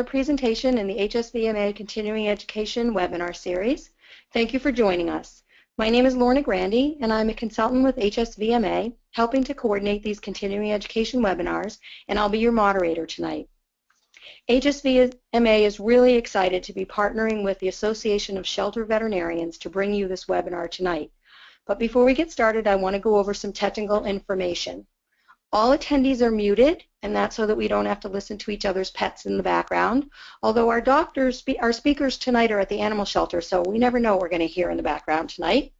presentation in the HSVMA Continuing Education webinar series. Thank you for joining us. My name is Lorna Grandy, and I'm a consultant with HSVMA, helping to coordinate these continuing education webinars, and I'll be your moderator tonight. HSVMA is really excited to be partnering with the Association of Shelter Veterinarians to bring you this webinar tonight. But before we get started, I want to go over some technical information. All attendees are muted, and that's so that we don't have to listen to each other's pets in the background. Although our speakers tonight are at the animal shelter, so we never know what we're going to hear in the background tonight.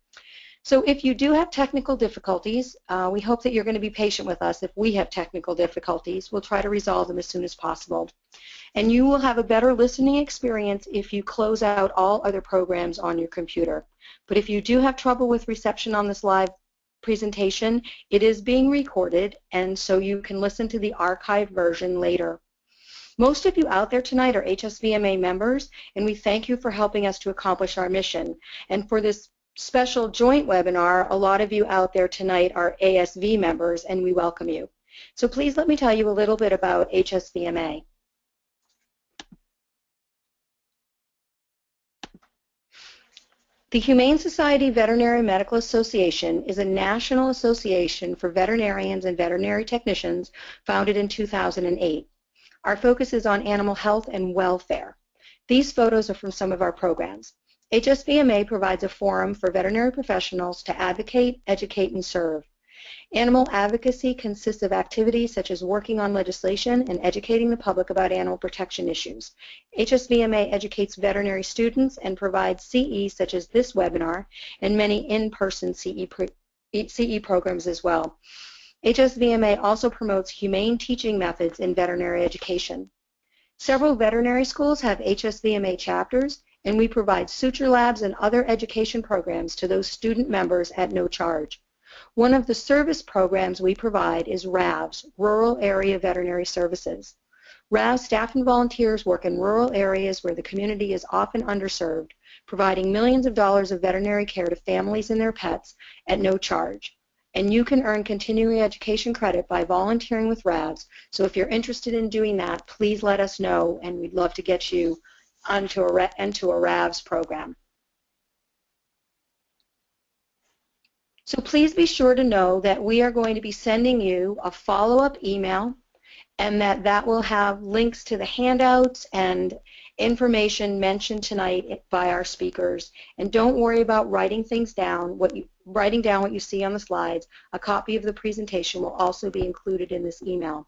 So if you do have technical difficulties, we hope that you're going to be patient with us. If we have technical difficulties, we'll try to resolve them as soon as possible. And you will have a better listening experience if you close out all other programs on your computer. But if you do have trouble with reception on this live presentation, it is being recorded, and so you can listen to the archived version later. Most of you out there tonight are HSVMA members, and we thank you for helping us to accomplish our mission. And for this special joint webinar, a lot of you out there tonight are ASV members, and we welcome you. So please let me tell you a little bit about HSVMA. The Humane Society Veterinary Medical Association is a national association for veterinarians and veterinary technicians founded in 2008. Our focus is on animal health and welfare. These photos are from some of our programs. HSVMA provides a forum for veterinary professionals to advocate, educate, and serve. Animal advocacy consists of activities such as working on legislation and educating the public about animal protection issues. HSVMA educates veterinary students and provides CE such as this webinar and many in-person CE programs as well. HSVMA also promotes humane teaching methods in veterinary education. Several veterinary schools have HSVMA chapters, and we provide suture labs and other education programs to those student members at no charge. One of the service programs we provide is RAVS, Rural Area Veterinary Services. RAVS staff and volunteers work in rural areas where the community is often underserved, providing millions of dollars of veterinary care to families and their pets at no charge. And you can earn continuing education credit by volunteering with RAVS, so if you're interested in doing that, please let us know, and we'd love to get you into a RAVS program. So please be sure to know that we are going to be sending you a follow-up email, and that will have links to the handouts and information mentioned tonight by our speakers. And don't worry about writing things down, writing down what you see on the slides. A copy of the presentation will also be included in this email.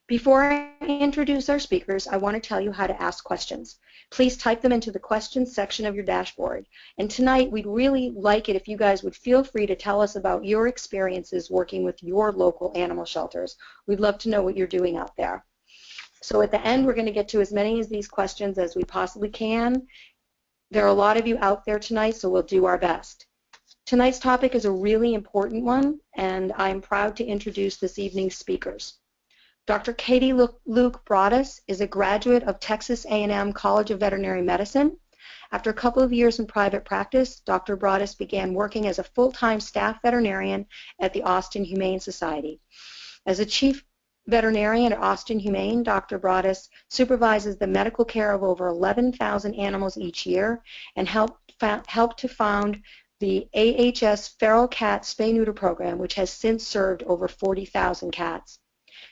Before I introduce our speakers, I want to tell you how to ask questions. Please type them into the questions section of your dashboard. And tonight, we'd really like it if you guys would feel free to tell us about your experiences working with your local animal shelters. We'd love to know what you're doing out there. So at the end, we're going to get to as many of these questions as we possibly can. There are a lot of you out there tonight, so we'll do our best. Tonight's topic is a really important one, and I'm proud to introduce this evening's speakers. Dr. Katie Luke Broaddus is a graduate of Texas A&M College of Veterinary Medicine. After a couple of years in private practice, Dr. Broaddus began working as a full-time staff veterinarian at the Austin Humane Society. As a chief veterinarian at Austin Humane, Dr. Broaddus supervises the medical care of over 11,000 animals each year and helped to found the AHS Feral Cat Spay-Neuter program, which has since served over 40,000 cats.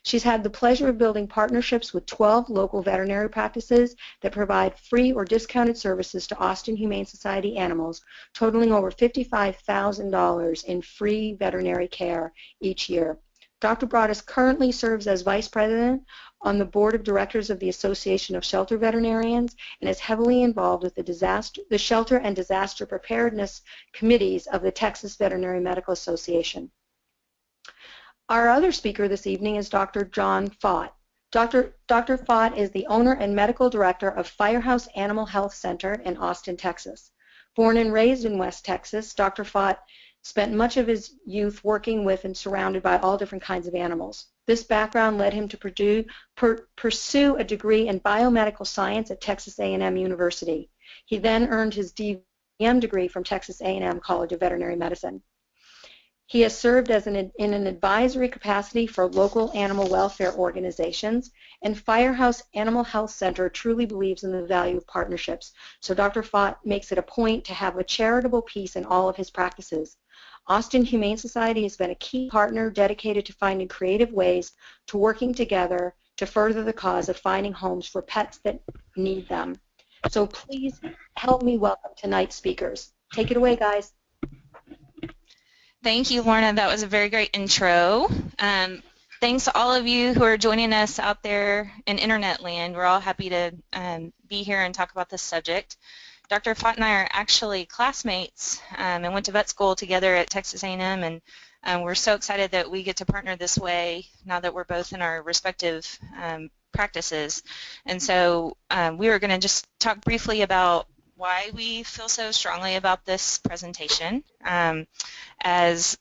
She's had the pleasure of building partnerships with 12 local veterinary practices that provide free or discounted services to Austin Humane Society animals, totaling over $55,000 in free veterinary care each year. Dr. Broaddus currently serves as Vice President on the Board of Directors of the Association of Shelter Veterinarians and is heavily involved with the Shelter and Disaster Preparedness Committees of the Texas Veterinary Medical Association. Our other speaker this evening is Dr. John Fott. Dr. Fott is the owner and medical director of Firehouse Animal Health Center in Austin, Texas. Born and raised in West Texas, Dr. Fott spent much of his youth working with and surrounded by all different kinds of animals. This background led him to pursue a degree in biomedical science at Texas A&M University. He then earned his DVM degree from Texas A&M College of Veterinary Medicine. He has served as in an advisory capacity for local animal welfare organizations, and Firehouse Animal Health Center truly believes in the value of partnerships. So Dr. Fott makes it a point to have a charitable piece in all of his practices. Austin Humane Society has been a key partner dedicated to finding creative ways to working together to further the cause of finding homes for pets that need them. So please help me welcome tonight's speakers. Take it away, guys. Thank you, Lorna. That was a very great intro. Thanks to all of you who are joining us out there in internet land. We're all happy to be here and talk about this subject. Dr. Fott and I are actually classmates and went to vet school together at Texas A&M, and we're so excited that we get to partner this way now that we're both in our respective practices. And so we were going to just talk briefly about why we feel so strongly about this presentation. As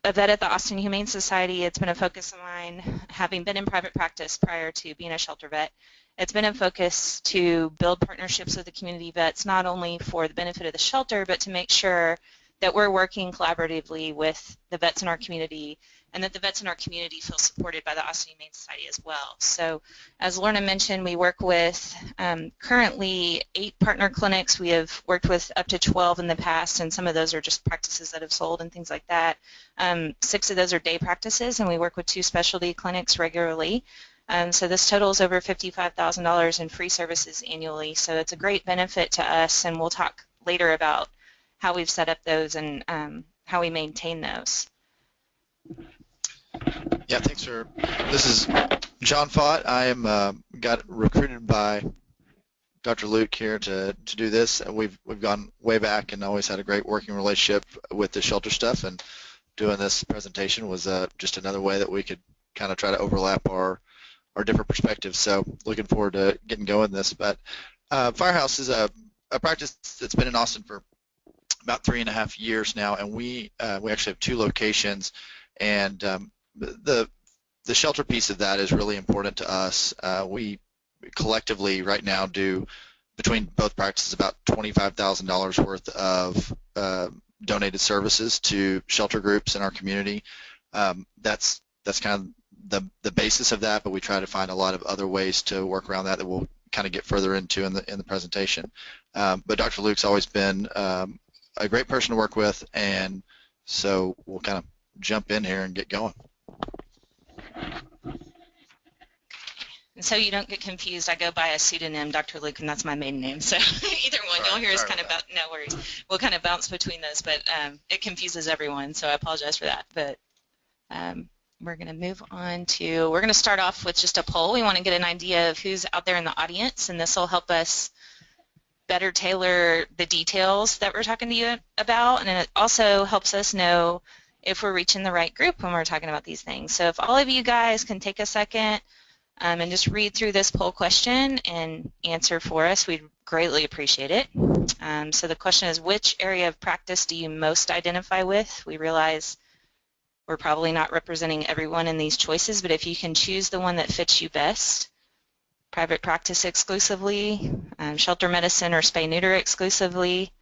a vet at the Austin Humane Society, it's been a focus of mine, having been in private practice prior to being a shelter vet. It's been a focus to build partnerships with the community vets, not only for the benefit of the shelter, but to make sure that we're working collaboratively with the vets in our community and that the vets in our community feel supported by the Austin Humane Society as well. So as Lorna mentioned, we work with currently 8 partner clinics. We have worked with up to 12 in the past, and some of those are just practices that have sold and things like that. 6 of those are day practices, and we work with 2 specialty clinics regularly. So this totals over $55,000 in free services annually. So it's a great benefit to us, and we'll talk later about how we've set up those and how we maintain those. Yeah, thanks for. This is John Fott. I am got recruited by Dr. Luke here to do this. We've gone way back and always had a great working relationship with the shelter stuff. And doing this presentation was just another way that we could kind of try to overlap our different perspectives. So looking forward to getting going this. But Firehouse is a practice that's been in Austin for about 3.5 years now, and we actually have 2 locations. And the shelter piece of that is really important to us. We collectively right now do, between both practices, about $25,000 worth of donated services to shelter groups in our community. That's kind of the basis of that, but we try to find a lot of other ways to work around that we'll kind of get further into in the presentation. But Dr. Luke's always been a great person to work with, and so we'll kind of jump in here and get going. And so you don't get confused, I go by a pseudonym, Dr. Luke, and that's my maiden name. So either one you'll hear is kind of no worries. We'll kind of bounce between those, but it confuses everyone, so I apologize for that. But we're going to move on to, we're going to start off with just a poll. We want to get an idea of who's out there in the audience, and this will help us better tailor the details that we're talking to you about, and it also helps us know if we're reaching the right group when we're talking about these things. So if all of you guys can take a second and just read through this poll question and answer for us, we'd greatly appreciate it. So the question is, which area of practice do you most identify with? We realize we're probably not representing everyone in these choices, but if you can choose the one that fits you best, private practice exclusively, shelter medicine or spay-neuter exclusively,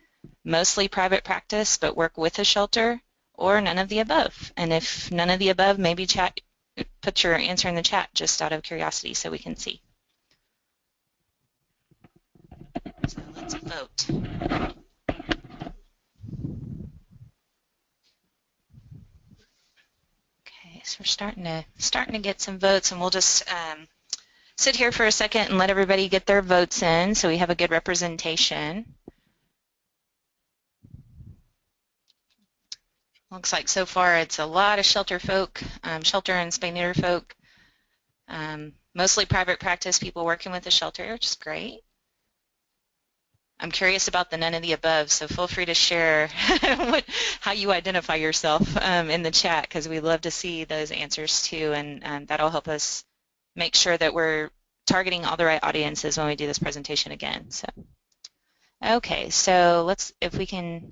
mostly private practice but work with a shelter, or none of the above. And if none of the above, maybe put your answer in the chat just out of curiosity so we can see. So let's vote. Okay, so we're starting to get some votes, and we'll just sit here for a second and let everybody get their votes in so we have a good representation. Looks like so far it's a lot of shelter folk, shelter and spay-neuter folk, mostly private practice people working with the shelter, which is great. I'm curious about the none of the above, so feel free to share how you identify yourself in the chat, because we'd love to see those answers too, and that'll help us make sure that we're targeting all the right audiences when we do this presentation again. So, okay, so if we can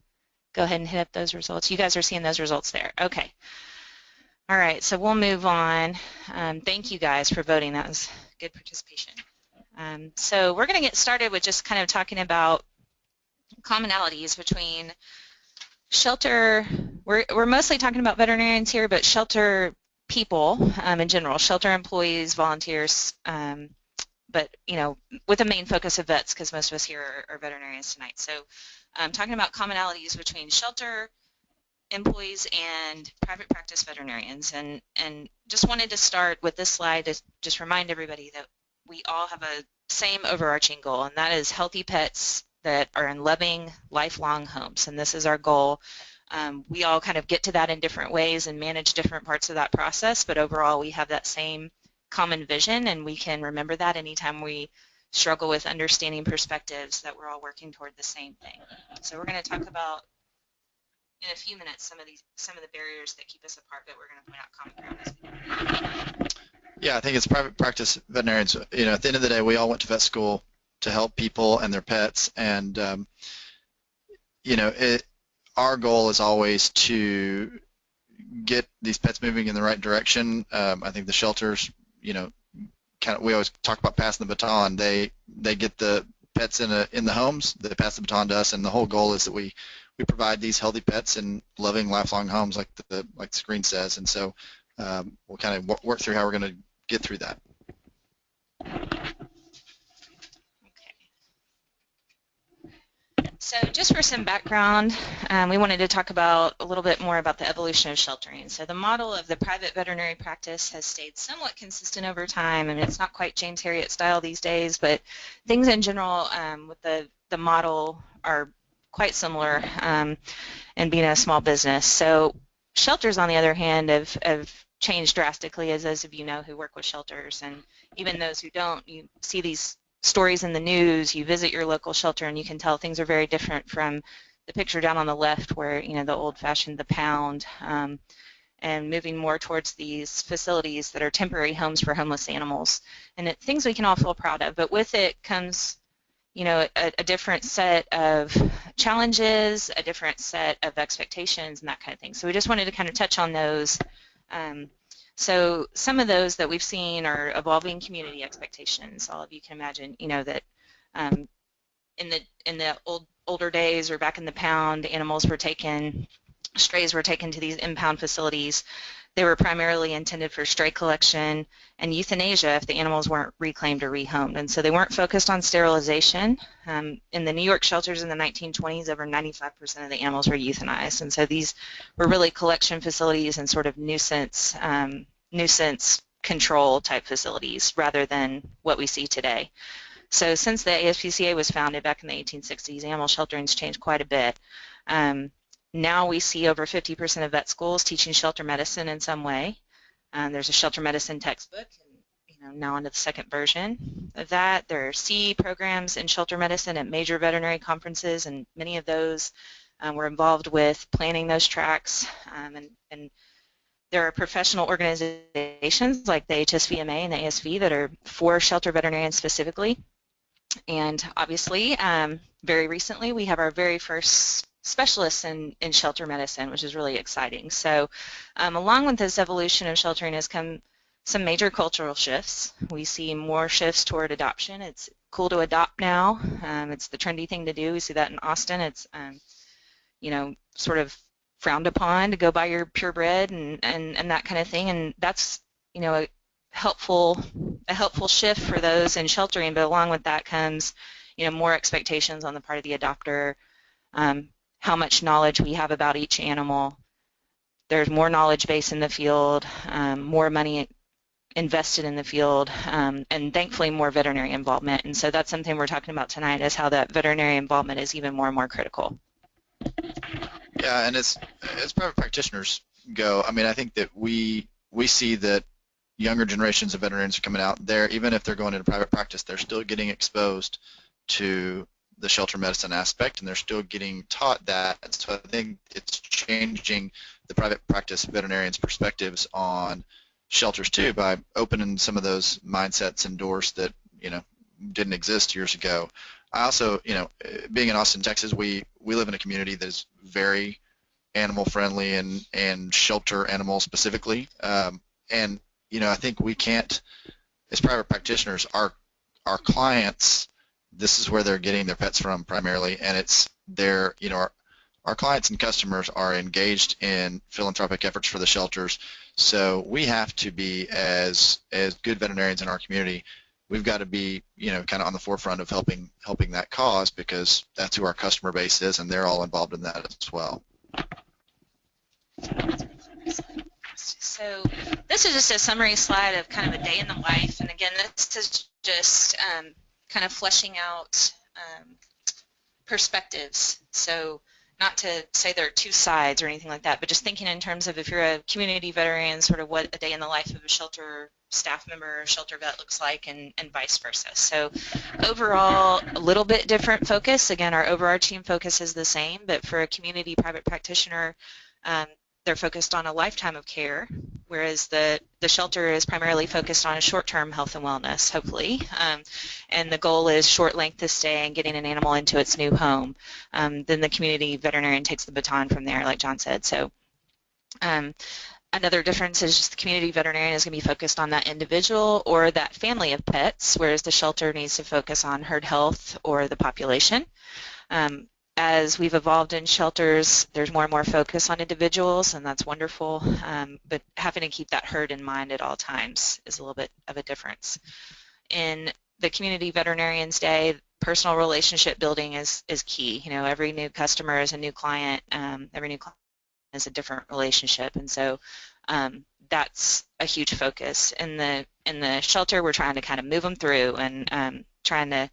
go ahead and hit up those results. You guys are seeing those results there. Okay. All right, so we'll move on. Thank you guys for voting. That was good participation. So we're going to get started with just kind of talking about commonalities between shelter, we're mostly talking about veterinarians here, but shelter people in general, shelter employees, volunteers, but with a main focus of vets, because most of us here are veterinarians tonight. So talking about commonalities between shelter employees and private practice veterinarians, and just wanted to start with this slide to just remind everybody that we all have a same overarching goal, and that is healthy pets that are in loving, lifelong homes, and this is our goal. We all kind of get to that in different ways and manage different parts of that process, but overall we have that same common vision, and we can remember that anytime we struggle with understanding perspectives, that we're all working toward the same thing. So we're going to talk about in a few minutes some of the barriers that keep us apart, but we're going to point out common ground as we go. Yeah, I think it's private practice veterinarians. At the end of the day, we all went to vet school to help people and their pets, and our goal is always to get these pets moving in the right direction. I think the shelters, we always talk about passing the baton. They get the pets in the homes, they pass the baton to us, and the whole goal is that we provide these healthy pets in loving, lifelong homes, like the screen says. And so we'll kind of work through how we're going to get through that. So just for some background, we wanted to talk about a little bit more about the evolution of sheltering. So the model of the private veterinary practice has stayed somewhat consistent over time. I mean, it's not quite James Herriot style these days, but things in general with the model are quite similar in being a small business. So shelters, on the other hand, have changed drastically, as those of you know who work with shelters, and even those who don't, you see these stories in the news, you visit your local shelter, and you can tell things are very different from the picture down on the left where, the old-fashioned, the pound, and moving more towards these facilities that are temporary homes for homeless animals. And things we can all feel proud of, but with it comes, a different set of challenges, a different set of expectations, and that kind of thing. So we just wanted to kind of touch on those. So some of those that we've seen are evolving community expectations. All of you can imagine, that in the older days or back in the pound, animals were taken, strays were taken to these impound facilities. They were primarily intended for stray collection and euthanasia if the animals weren't reclaimed or rehomed. And so they weren't focused on sterilization. In the New York shelters in the 1920s, over 95% of the animals were euthanized. And so these were really collection facilities and sort of nuisance control type facilities rather than what we see today. So since the ASPCA was founded back in the 1860s, animal sheltering has changed quite a bit. Now we see over 50% of vet schools teaching shelter medicine in some way. There's a shelter medicine textbook, and now onto the second version of that. There are CE programs in shelter medicine at major veterinary conferences, and many of those were involved with planning those tracks. And there are professional organizations like the HSVMA and the ASV that are for shelter veterinarians specifically. And obviously, very recently, we have our very first specialists in shelter medicine, which is really exciting. So along with this evolution of sheltering has come some major cultural shifts. We see more shifts toward adoption. It's cool to adopt now. It's the trendy thing to do. We see that in Austin. It's, sort of frowned upon to go buy your purebred and that kind of thing. And that's, a helpful shift for those in sheltering. But along with that comes, more expectations on the part of the adopter, how much knowledge we have about each animal. There's more knowledge base in the field, more money invested in the field, and thankfully more veterinary involvement. And so that's something we're talking about tonight, is how that veterinary involvement is even more and more critical. Yeah, and as private practitioners go, I mean, I think that we see that younger generations of veterinarians are coming out there, even if they're going into private practice, they're still getting exposed to the shelter medicine aspect, and they're still getting taught that. So I think it's changing the private practice veterinarians' perspectives on shelters too, by opening some of those mindsets and doors that didn't exist years ago. I also, being in Austin, Texas, we live in a community that is very animal friendly and shelter animal specifically, and I think we can't, as private practitioners, our clients, this is where they're getting their pets from primarily, and it's their, our clients and customers are engaged in philanthropic efforts for the shelters, so we have to be as good veterinarians in our community. We've got to be, kind of on the forefront of helping that cause, because that's who our customer base is, and they're all involved in that as well. So this is just a summary slide of kind of a day in the life, and again, this is just kind of fleshing out perspectives. So not to say there are two sides or anything like that, but just thinking in terms of, if you're a community veterinarian, sort of what a day in the life of a shelter staff member or shelter vet looks like, and vice versa. So overall, a little bit different focus. Again, our overarching focus is the same, but for a community private practitioner, they're focused on a lifetime of care, whereas the shelter is primarily focused on a short-term health and wellness, hopefully, and the goal is short length of stay and getting an animal into its new home. Then the community veterinarian takes the baton from there, like John said. So another difference is just the community veterinarian is going to be focused on that individual or that family of pets, whereas the shelter needs to focus on herd health or the population. As we've evolved in shelters, there's more and more focus on individuals, and that's wonderful, but having to keep that herd in mind at all times is a little bit of a difference. In the community veterinarian's day, personal relationship building is key. Every new customer is a new client, every new client is a different relationship, and so that's a huge focus. In the shelter, we're trying to kind of move them through and trying to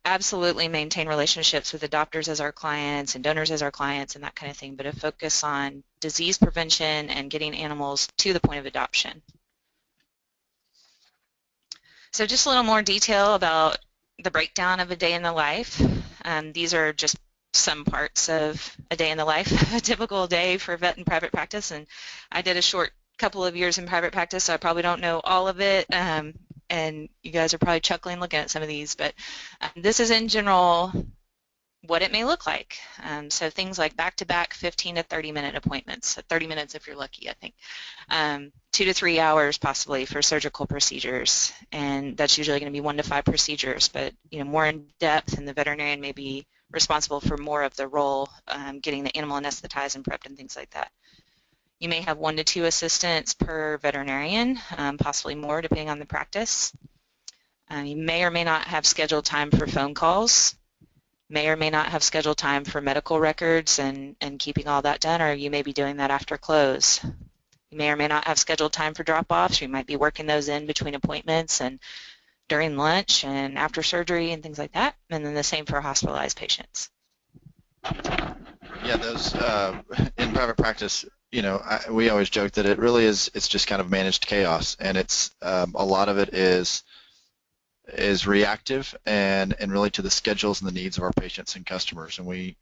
absolutely maintain relationships with adopters as our clients and donors as our clients and that kind of thing, but a focus on disease prevention and getting animals to the point of adoption. So just a little more detail about the breakdown of a day in the life. These are just some parts of a day in the life, a typical day for vet in private practice, and I did a short couple of years in private practice, so I probably don't know all of it. And you guys are probably chuckling looking at some of these, but this is in general what it may look like. So things like back-to-back 15 to 30-minute appointments, 30 minutes if you're lucky, I think. 2 to 3 hours possibly for surgical procedures, and that's usually going to be 1 to 5 procedures, but more in depth, and the veterinarian may be responsible for more of the role, getting the animal anesthetized and prepped and things like that. You may have 1 to 2 assistants per veterinarian, possibly more depending on the practice. You may or may not have scheduled time for phone calls, may or may not have scheduled time for medical records and keeping all that done, or you may be doing that after close. You may or may not have scheduled time for drop-offs. You might be working those in between appointments and during lunch and after surgery and things like that, and then the same for hospitalized patients. Yeah, those in private practice, we always joke that it really is, it's just kind of managed chaos, and it's a lot of it is reactive and really to the schedules and the needs of our patients and customers. And we,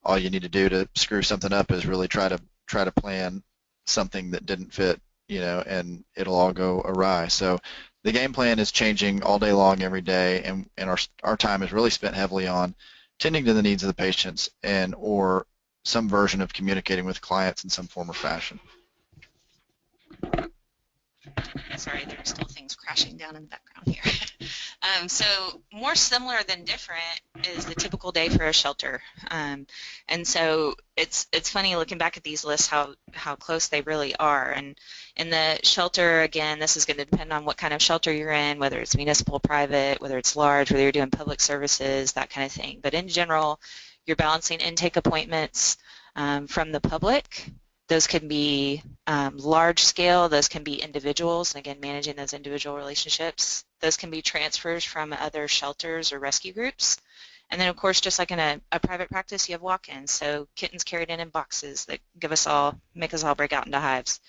all you need to do to screw something up is really try to plan something that didn't fit, and it'll all go awry. So the game plan is changing all day long, every day, and our time is really spent heavily on tending to the needs of the patients or some version of communicating with clients in some form or fashion. Sorry, there are still things crashing down in the background here. So more similar than different is the typical day for a shelter. And so it's funny looking back at these lists how close they really are. And in the shelter, again, this is going to depend on what kind of shelter you're in, whether it's municipal, private, whether it's large, whether you're doing public services, that kind of thing. But in general, you're balancing intake appointments from the public. Those can be large scale, those can be individuals, and again, managing those individual relationships. Those can be transfers from other shelters or rescue groups. And then, of course, just like in a private practice, you have walk-ins, so kittens carried in boxes that make us all break out into hives.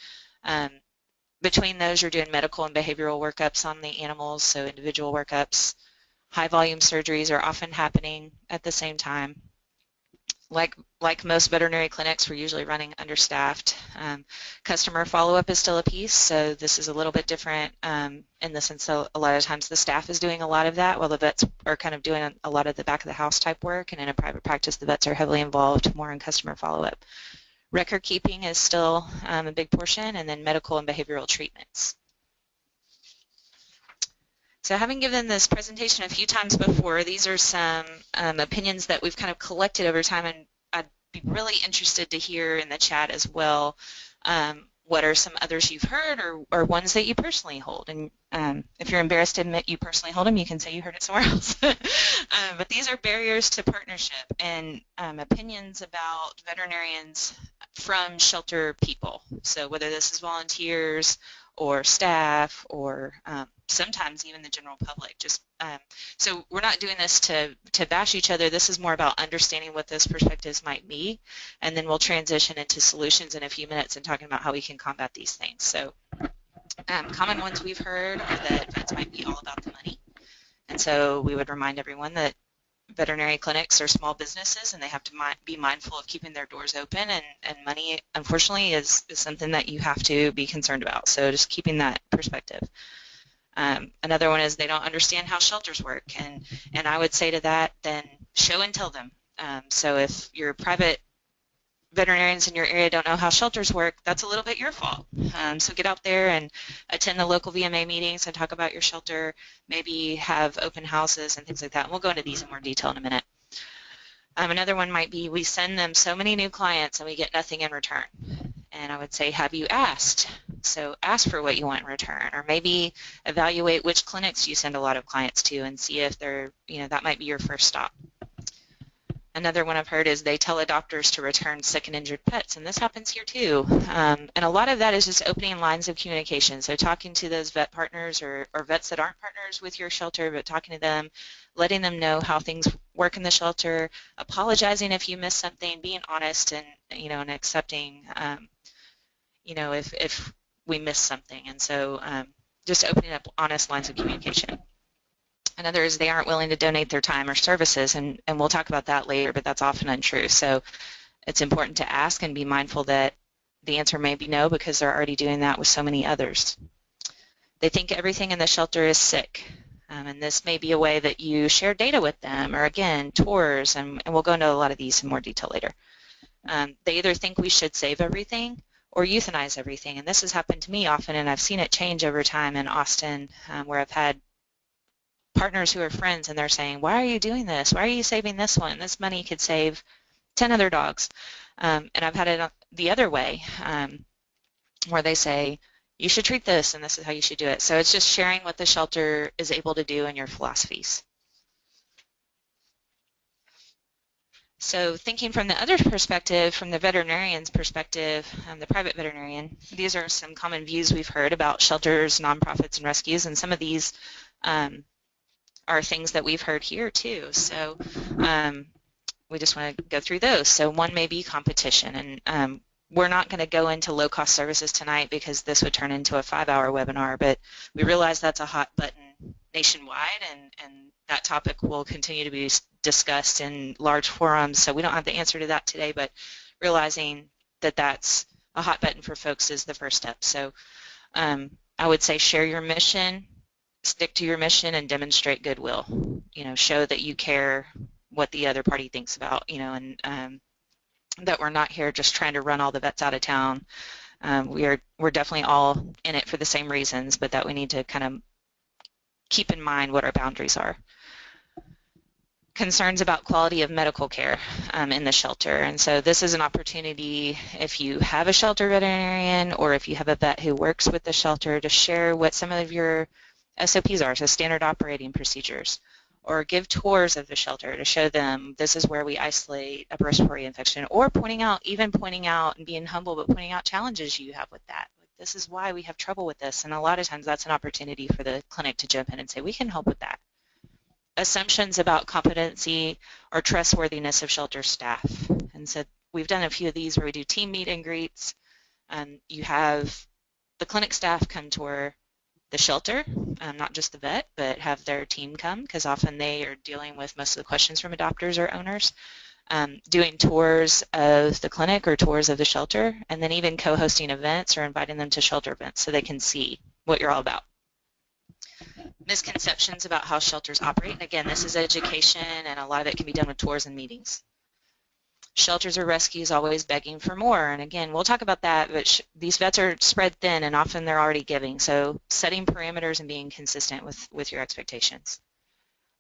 Between those, you're doing medical and behavioral workups on the animals, so individual workups. High-volume surgeries are often happening at the same time. Like most veterinary clinics, we're usually running understaffed. Customer follow-up is still a piece, so this is a little bit different in the sense that a lot of times the staff is doing a lot of that while the vets are kind of doing a lot of the back-of-the-house type work, and in a private practice, the vets are heavily involved more in customer follow-up. Record keeping is still a big portion, and then medical and behavioral treatments. So having given this presentation a few times before, these are some opinions that we've kind of collected over time, and I'd be really interested to hear in the chat as well what are some others you've heard or ones that you personally hold. And if you're embarrassed to admit you personally hold them, you can say you heard it somewhere else. But these are barriers to partnership and opinions about veterinarians from shelter people. So whether this is volunteers or staff or sometimes even the general public. So we're not doing this to bash each other. This is more about understanding what those perspectives might be, and then we'll transition into solutions in a few minutes and talking about how we can combat these things. So common ones we've heard are that vets might be all about the money, and so we would remind everyone that veterinary clinics are small businesses and they have to be mindful of keeping their doors open, and money, unfortunately, is something that you have to be concerned about. So just keeping that perspective. Another one is they don't understand how shelters work, and I would say to that, then show and tell them. So if your private veterinarians in your area don't know how shelters work, that's a little bit your fault. So get out there and attend the local VMA meetings and talk about your shelter, maybe have open houses and things like that. And we'll go into these in more detail in a minute. Another one might be we send them so many new clients and we get nothing in return. And I would say, have you asked? So ask for what you want in return, or maybe evaluate which clinics you send a lot of clients to and see if they're, that might be your first stop. Another one I've heard is they tell adopters to return sick and injured pets, and this happens here too. And a lot of that is just opening lines of communication. So talking to those vet partners or vets that aren't partners with your shelter, but talking to them, letting them know how things work in the shelter, apologizing if you miss something, being honest and, and accepting, if we miss something. And so just opening up honest lines of communication. Another is they aren't willing to donate their time or services, and we'll talk about that later, but that's often untrue. So it's important to ask and be mindful that the answer may be no because they're already doing that with so many others. They think everything in the shelter is sick, and this may be a way that you share data with them, or again, tours, and we'll go into a lot of these in more detail later. They either think we should save everything or euthanize everything, and this has happened to me often, and I've seen it change over time in Austin, where I've had partners who are friends and they're saying, why are you doing this? Why are you saving this one? This money could save 10 other dogs. And I've had it the other way, where they say, you should treat this and this is how you should do it. So it's just sharing what the shelter is able to do and your philosophies. So thinking from the other perspective, from the veterinarian's perspective, the private veterinarian, these are some common views we've heard about shelters, nonprofits, and rescues, and some of these are things that we've heard here too. So we just want to go through those. So one may be competition, and we're not going to go into low-cost services tonight because this would turn into a 5-hour webinar, but we realize that's a hot button nationwide, and that topic will continue to be discussed in large forums, so we don't have the answer to that today, but realizing that that's a hot button for folks is the first step. So I would say share your mission, stick to your mission, and demonstrate goodwill. Show that you care what the other party thinks about, and that we're not here just trying to run all the vets out of town. We're definitely all in it for the same reasons, but that we need to kind of keep in mind what our boundaries are. Concerns about quality of medical care in the shelter, and so this is an opportunity if you have a shelter veterinarian or if you have a vet who works with the shelter to share what some of your SOPs are, so standard operating procedures, or give tours of the shelter to show them this is where we isolate a respiratory infection, or pointing out and being humble, but pointing out challenges you have with that. Like, this is why we have trouble with this, and a lot of times that's an opportunity for the clinic to jump in and say, we can help with that. Assumptions about competency or trustworthiness of shelter staff. And so we've done a few of these where we do team meet and greets. You have the clinic staff come tour the shelter, not just the vet, but have their team come, because often they are dealing with most of the questions from adopters or owners, doing tours of the clinic or tours of the shelter, and then even co-hosting events or inviting them to shelter events so they can see what you're all about. Misconceptions about how shelters operate, and again, this is education, and a lot of it can be done with tours and meetings. shelters or rescues always begging for more. And again, we'll talk about that, but these vets are spread thin and often they're already giving. So setting parameters and being consistent with your expectations.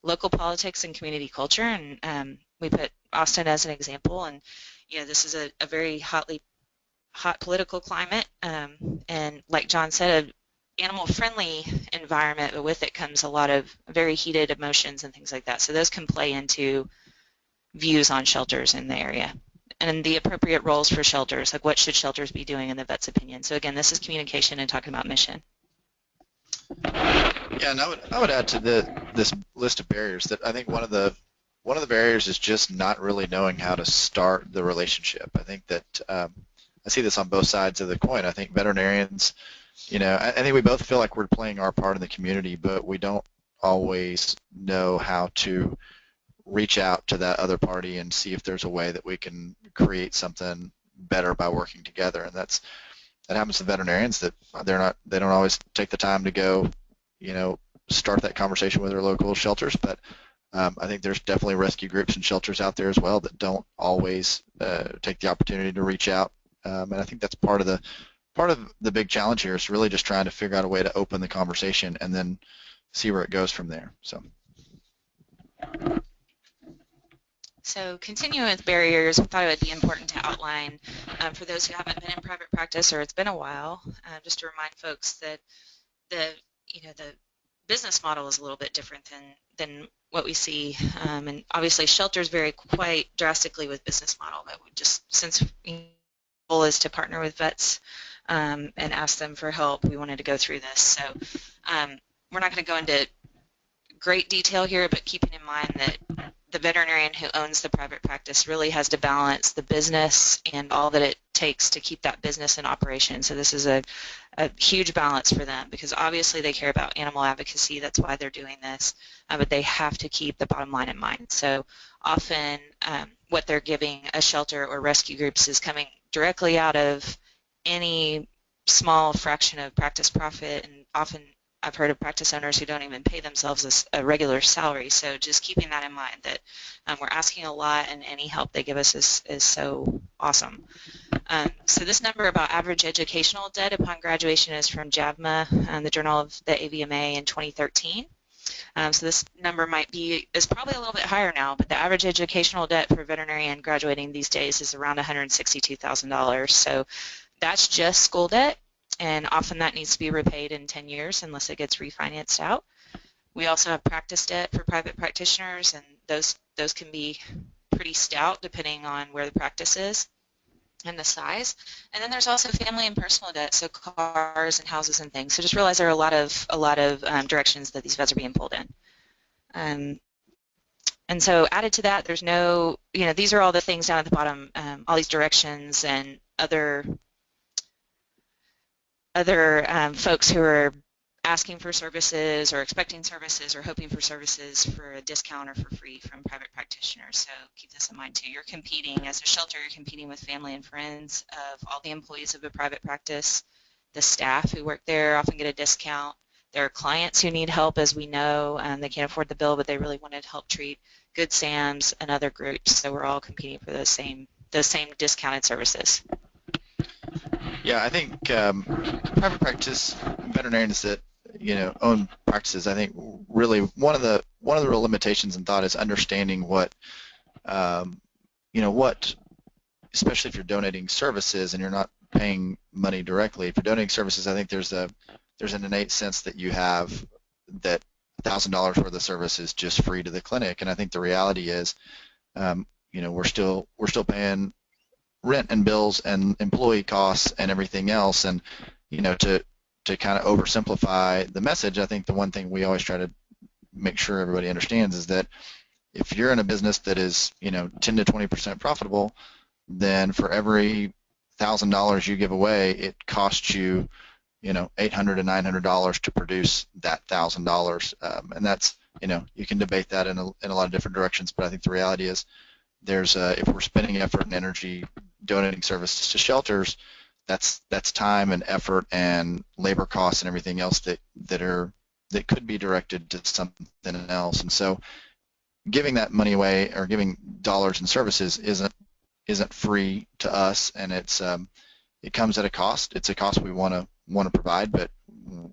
Local politics and community culture, and we put Austin as an example, and this is a very hot political climate, and like John said, an animal-friendly environment, but with it comes a lot of very heated emotions and things like that. So those can play into views on shelters in the area and the appropriate roles for shelters, like what should shelters be doing in the vet's opinion. So again, this is communication and talking about mission. Yeah, and I would add to this list of barriers that I think one of the barriers is just not really knowing how to start the relationship. I think that I see this on both sides of the coin. I think veterinarians, I think we both feel like we're playing our part in the community, but we don't always know how to reach out to that other party and see if there's a way that we can create something better by working together. And that happens to veterinarians, that they don't always take the time to go, start that conversation with their local shelters. But I think there's definitely rescue groups and shelters out there as well that don't always take the opportunity to reach out. And I think that's part of the big challenge here, is really just trying to figure out a way to open the conversation and then see where it goes from there. So continuing with barriers, we thought it would be important to outline for those who haven't been in private practice or it's been a while, just to remind folks that the business model is a little bit different than what we see, and obviously shelters vary quite drastically with business model, but we just, since the goal is to partner with vets and ask them for help, we wanted to go through this. So we're not going to go into great detail here, but keeping in mind that the veterinarian who owns the private practice really has to balance the business and all that it takes to keep that business in operation. So this is a huge balance for them, because obviously they care about animal advocacy, that's why they're doing this, but they have to keep the bottom line in mind. So often what they're giving a shelter or rescue groups is coming directly out of any small fraction of practice profit, and often I've heard of practice owners who don't even pay themselves a regular salary. So just keeping that in mind, that we're asking a lot, and any help they give us is so awesome. So this number about average educational debt upon graduation is from JAVMA, the Journal of the AVMA, in 2013. So this number is probably a little bit higher now, but the average educational debt for a veterinarian graduating these days is around $162,000. So that's just school debt, and often that needs to be repaid in 10 years unless it gets refinanced out. We also have practice debt for private practitioners, and those can be pretty stout depending on where the practice is and the size. And then there's also family and personal debt, so cars and houses and things. So just realize there are a lot of directions that these vets are being pulled in. And so added to that, there's no, these are all the things down at the bottom, all these directions and other folks who are asking for services or expecting services or hoping for services for a discount or for free from private practitioners. So keep this in mind too. You're competing, as a shelter, you're competing with family and friends of all the employees of a private practice. The staff who work there often get a discount. There are clients who need help, as we know, and they can't afford the bill, but they really want to help treat Good Sam's and other groups. So we're all competing for those same discounted services. Yeah, I think private practice veterinarians that own practices, I think really one of the real limitations in thought is understanding what especially if you're donating services and you're not paying money directly. If you're donating services, I think there's an innate sense that you have that $1,000 worth of service is just free to the clinic, and I think the reality is, we're still paying rent and bills and employee costs and everything else, and to kind of oversimplify the message, I think the one thing we always try to make sure everybody understands is that if you're in a business that is 10 to 20% profitable, then for every $1,000 you give away, it costs you $800 to $900 to produce that $1,000, and that's you can debate that in a lot of different directions, but I think the reality is if we're spending effort and energy donating services to shelters, that's time and effort and labor costs and everything else that could be directed to something else. And so giving that money away or giving dollars in services isn't isn't free to us, and it comes at a cost. It's a cost we want to provide, but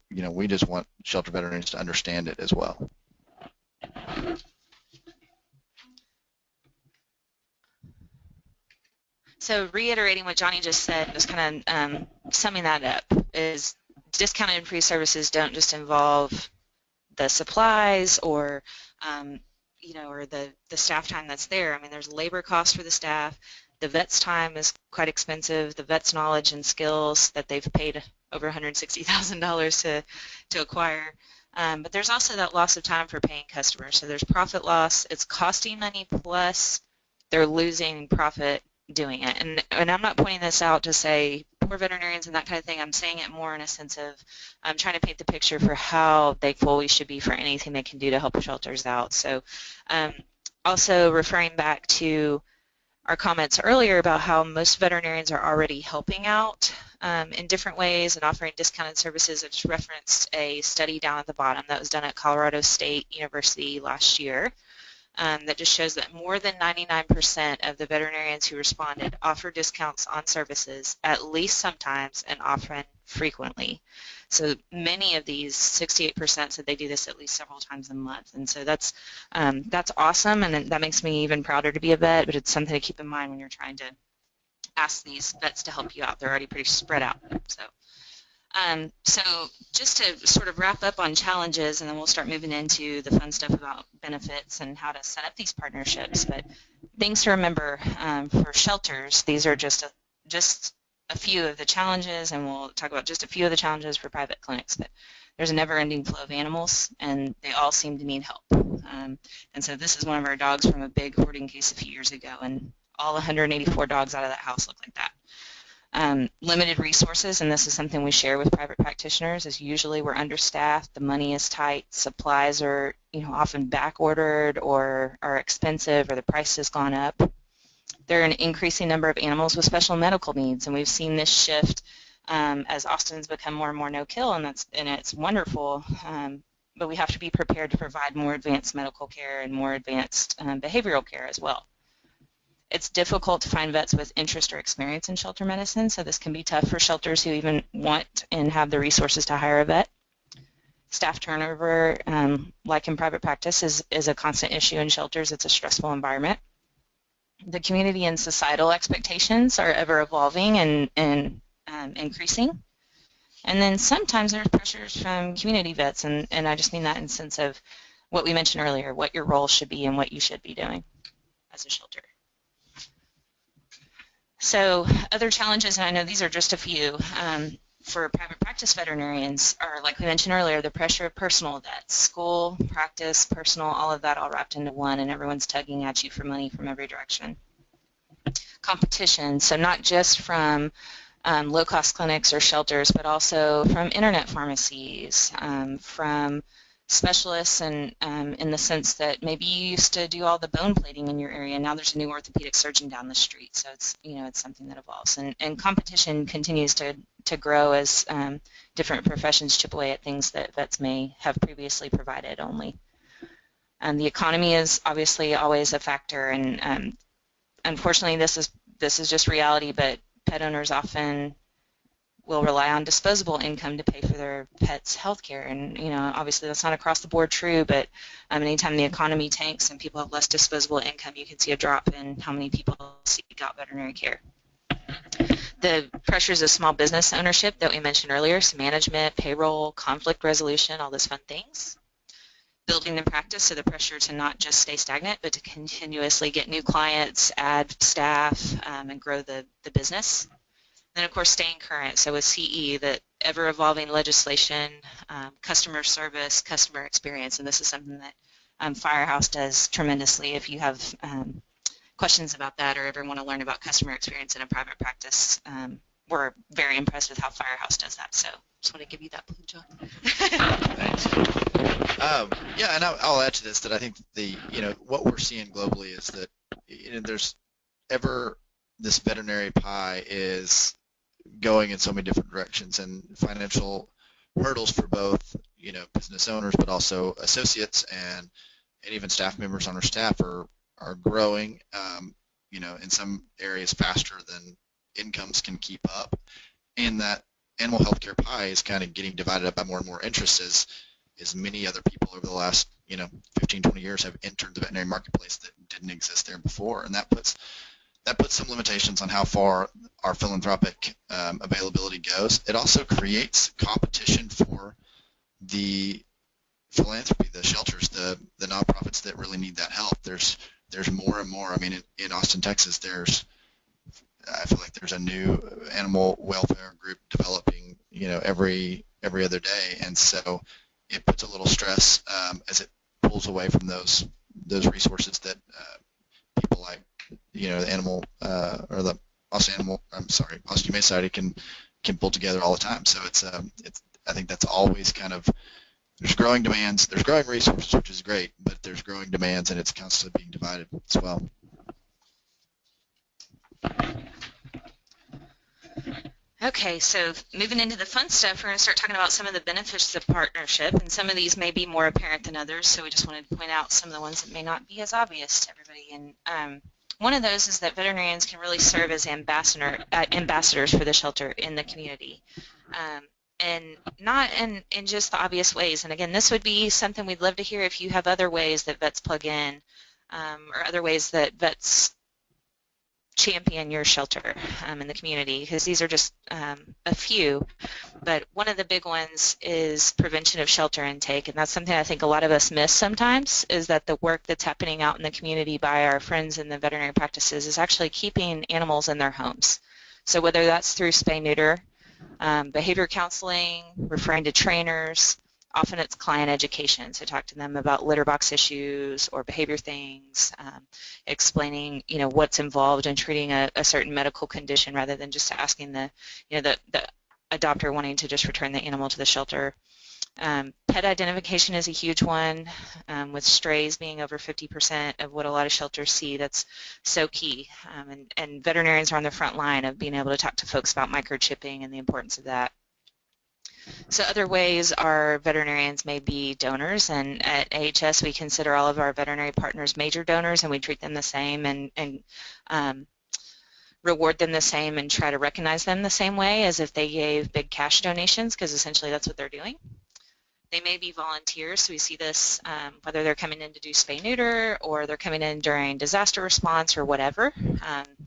we just want shelter veterinarians to understand it as well. So reiterating what Johnny just said, just kind of summing that up, is discounted and free services don't just involve the supplies or or the staff time that's there. I mean, there's labor costs for the staff. The vet's time is quite expensive. The vet's knowledge and skills that they've paid over $160,000 to acquire. But there's also that loss of time for paying customers. So there's profit loss. It's costing money, plus they're losing profit doing it. And I'm not pointing this out to say poor veterinarians and that kind of thing. I'm saying it more in a sense of I'm trying to paint the picture for how thankful we should be for anything they can do to help shelters out. So also referring back to our comments earlier about how most veterinarians are already helping out in different ways and offering discounted services. I just referenced a study down at the bottom that was done at Colorado State University last year. That just shows that more than 99% of the veterinarians who responded offer discounts on services at least sometimes and often frequently. So many of these, 68%, said they do this at least several times a month. And so that's awesome, and that makes me even prouder to be a vet, but it's something to keep in mind when you're trying to ask these vets to help you out. They're already pretty spread out. So just to sort of wrap up on challenges, and then we'll start moving into the fun stuff about benefits and how to set up these partnerships. But things to remember for shelters, these are just a few of the challenges, and we'll talk about just a few of the challenges for private clinics. But there's a never-ending flow of animals, and they all seem to need help. And so this is one of our dogs from a big hoarding case a few years ago, and all 184 dogs out of that house look like that. Limited resources, and this is something we share with private practitioners, is usually we're understaffed, the money is tight, supplies are often back ordered or are expensive, or the price has gone up. There are an increasing number of animals with special medical needs, and we've seen this shift as Austin's become more and more no-kill, and it's wonderful, but we have to be prepared to provide more advanced medical care and more advanced behavioral care as well. It's difficult to find vets with interest or experience in shelter medicine, so this can be tough for shelters who even want and have the resources to hire a vet. Staff turnover, like in private practice, is a constant issue in shelters. It's a stressful environment. The community and societal expectations are ever evolving and increasing. And then sometimes there's pressures from community vets, and I just mean that in the sense of what we mentioned earlier, what your role should be and what you should be doing as a shelter. So other challenges, and I know these are just a few, for private practice veterinarians are, like we mentioned earlier, the pressure of personal vets, school, practice, personal, all of that all wrapped into one, and everyone's tugging at you for money from every direction. Competition, so not just from low-cost clinics or shelters, but also from internet pharmacies, from specialists, and in the sense that maybe you used to do all the bone plating in your area, and now there's a new orthopedic surgeon down the street. So it's it's something that evolves, and competition continues to grow as different professions chip away at things that vets may have previously provided only. And the economy is obviously always a factor, and unfortunately this is just reality. But pet owners often will rely on disposable income to pay for their pets' health care. And, obviously that's not across the board true, but anytime the economy tanks and people have less disposable income, you can see a drop in how many people seek out veterinary care. The pressures of small business ownership that we mentioned earlier, so management, payroll, conflict resolution, all those fun things. Building the practice, so the pressure to not just stay stagnant, but to continuously get new clients, add staff, and grow the business. Then, of course, staying current. So with CE, the ever-evolving legislation, customer service, customer experience, and this is something that Firehouse does tremendously. If you have questions about that or ever want to learn about customer experience in a private practice, we're very impressed with how Firehouse does that. So just want to give you that plug, John. Thanks. Yeah, and I'll add to this that I think what we're seeing globally is that there's this veterinary pie is going in so many different directions, and financial hurdles for both business owners but also associates and even staff members on our staff are growing. in some areas faster than incomes can keep up, and that animal healthcare pie is kind of getting divided up by more and more interests as many other people over the last 15, 20 years have entered the veterinary marketplace that didn't exist there before, and that puts some limitations on how far our philanthropic availability goes. It also creates competition for the philanthropy, the shelters, the nonprofits that really need that help. There's more and more. I mean, in Austin, Texas, I feel like there's a new animal welfare group developing, every other day, and so it puts a little stress as it pulls away from those resources that people like, the animal or the Austin Humane Society can pull together all the time. So it's I think that's always kind of, there's growing demands, there's growing resources, which is great, but there's growing demands, and it's constantly being divided as well. Okay, so moving into the fun stuff, we're going to start talking about some of the benefits of partnership, and some of these may be more apparent than others, so we just wanted to point out some of the ones that may not be as obvious to everybody. And one of those is that veterinarians can really serve as ambassadors for the shelter in the community, and not in just the obvious ways. And again, this would be something we'd love to hear if you have other ways that vets plug in, or other ways that vets champion your shelter in the community, because these are just a few. But one of the big ones is prevention of shelter intake, and that's something I think a lot of us miss sometimes, is that the work that's happening out in the community by our friends in the veterinary practices is actually keeping animals in their homes. So whether that's through spay-neuter, behavior counseling, referring to trainers, often it's client education, so talk to them about litter box issues or behavior things, explaining what's involved in treating a certain medical condition rather than just asking the adopter wanting to just return the animal to the shelter. Pet identification is a huge one, with strays being over 50% of what a lot of shelters see. That's so key, and veterinarians are on the front line of being able to talk to folks about microchipping and the importance of that. So other ways our veterinarians may be donors, and at AHS we consider all of our veterinary partners major donors, and we treat them the same and reward them the same and try to recognize them the same way as if they gave big cash donations, because essentially that's what they're doing. They may be volunteers, so we see this whether they're coming in to do spay-neuter or they're coming in during disaster response or whatever.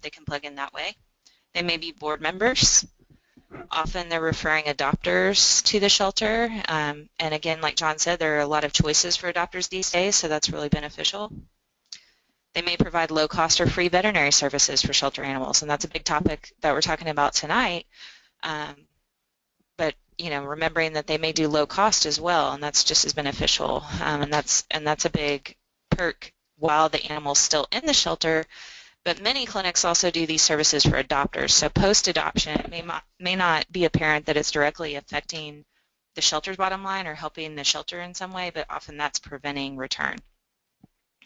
They can plug in that way. They may be board members. Often they're referring adopters to the shelter, and again, like John said, there are a lot of choices for adopters these days, so that's really beneficial. They may provide low-cost or free veterinary services for shelter animals, and that's a big topic that we're talking about tonight. But remembering that they may do low cost as well, and that's just as beneficial, and that's a big perk while the animal's still in the shelter. But many clinics also do these services for adopters. So post-adoption, it may not be apparent that it's directly affecting the shelter's bottom line or helping the shelter in some way, but often that's preventing return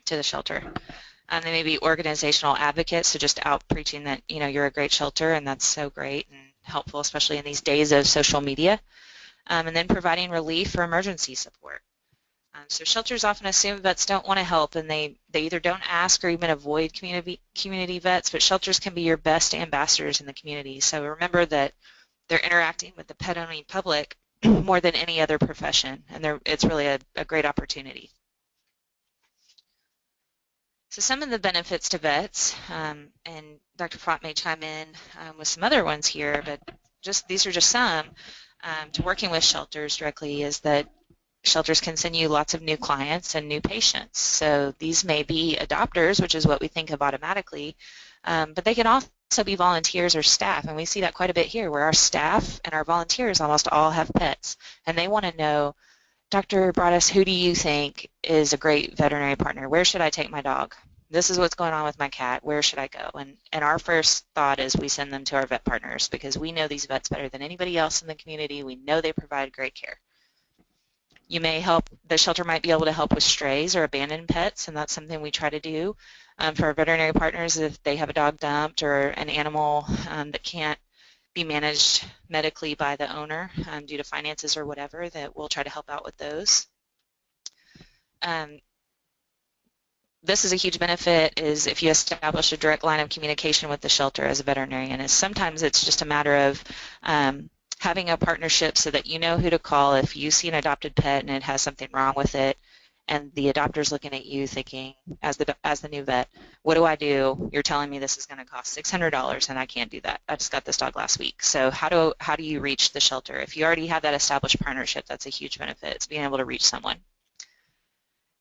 to the shelter. They may be organizational advocates, so just out preaching that you're a great shelter, and that's so great and helpful, especially in these days of social media. And then providing relief or emergency support. So shelters often assume vets don't want to help, and they either don't ask or even avoid community vets, but shelters can be your best ambassadors in the community. So remember that they're interacting with the pet-owning public more than any other profession, and it's really a great opportunity. So some of the benefits to vets, and Dr. Fott may chime in with some other ones here, but these are just some, to working with shelters directly, is that shelters can send you lots of new clients and new patients. So these may be adopters, which is what we think of automatically, but they can also be volunteers or staff, and we see that quite a bit here, where our staff and our volunteers almost all have pets, and they want to know, Dr. Broadus, who do you think is a great veterinary partner? Where should I take my dog? This is what's going on with my cat. Where should I go? And our first thought is we send them to our vet partners, because we know these vets better than anybody else in the community. We know they provide great care. You may help, the shelter might be able to help with strays or abandoned pets, and that's something we try to do for our veterinary partners if they have a dog dumped or an animal that can't be managed medically by the owner due to finances or whatever, that we'll try to help out with those. this is a huge benefit is if you establish a direct line of communication with the shelter as a veterinarian. Is sometimes it's just a matter of having a partnership so that you know who to call if you see an adopted pet and it has something wrong with it, and the adopter's looking at you thinking, as the new vet, what do I do? You're telling me this is going to cost $600 and I can't do that. I just got this dog last week. So how do you reach the shelter? If you already have that established partnership, that's a huge benefit. It's being able to reach someone.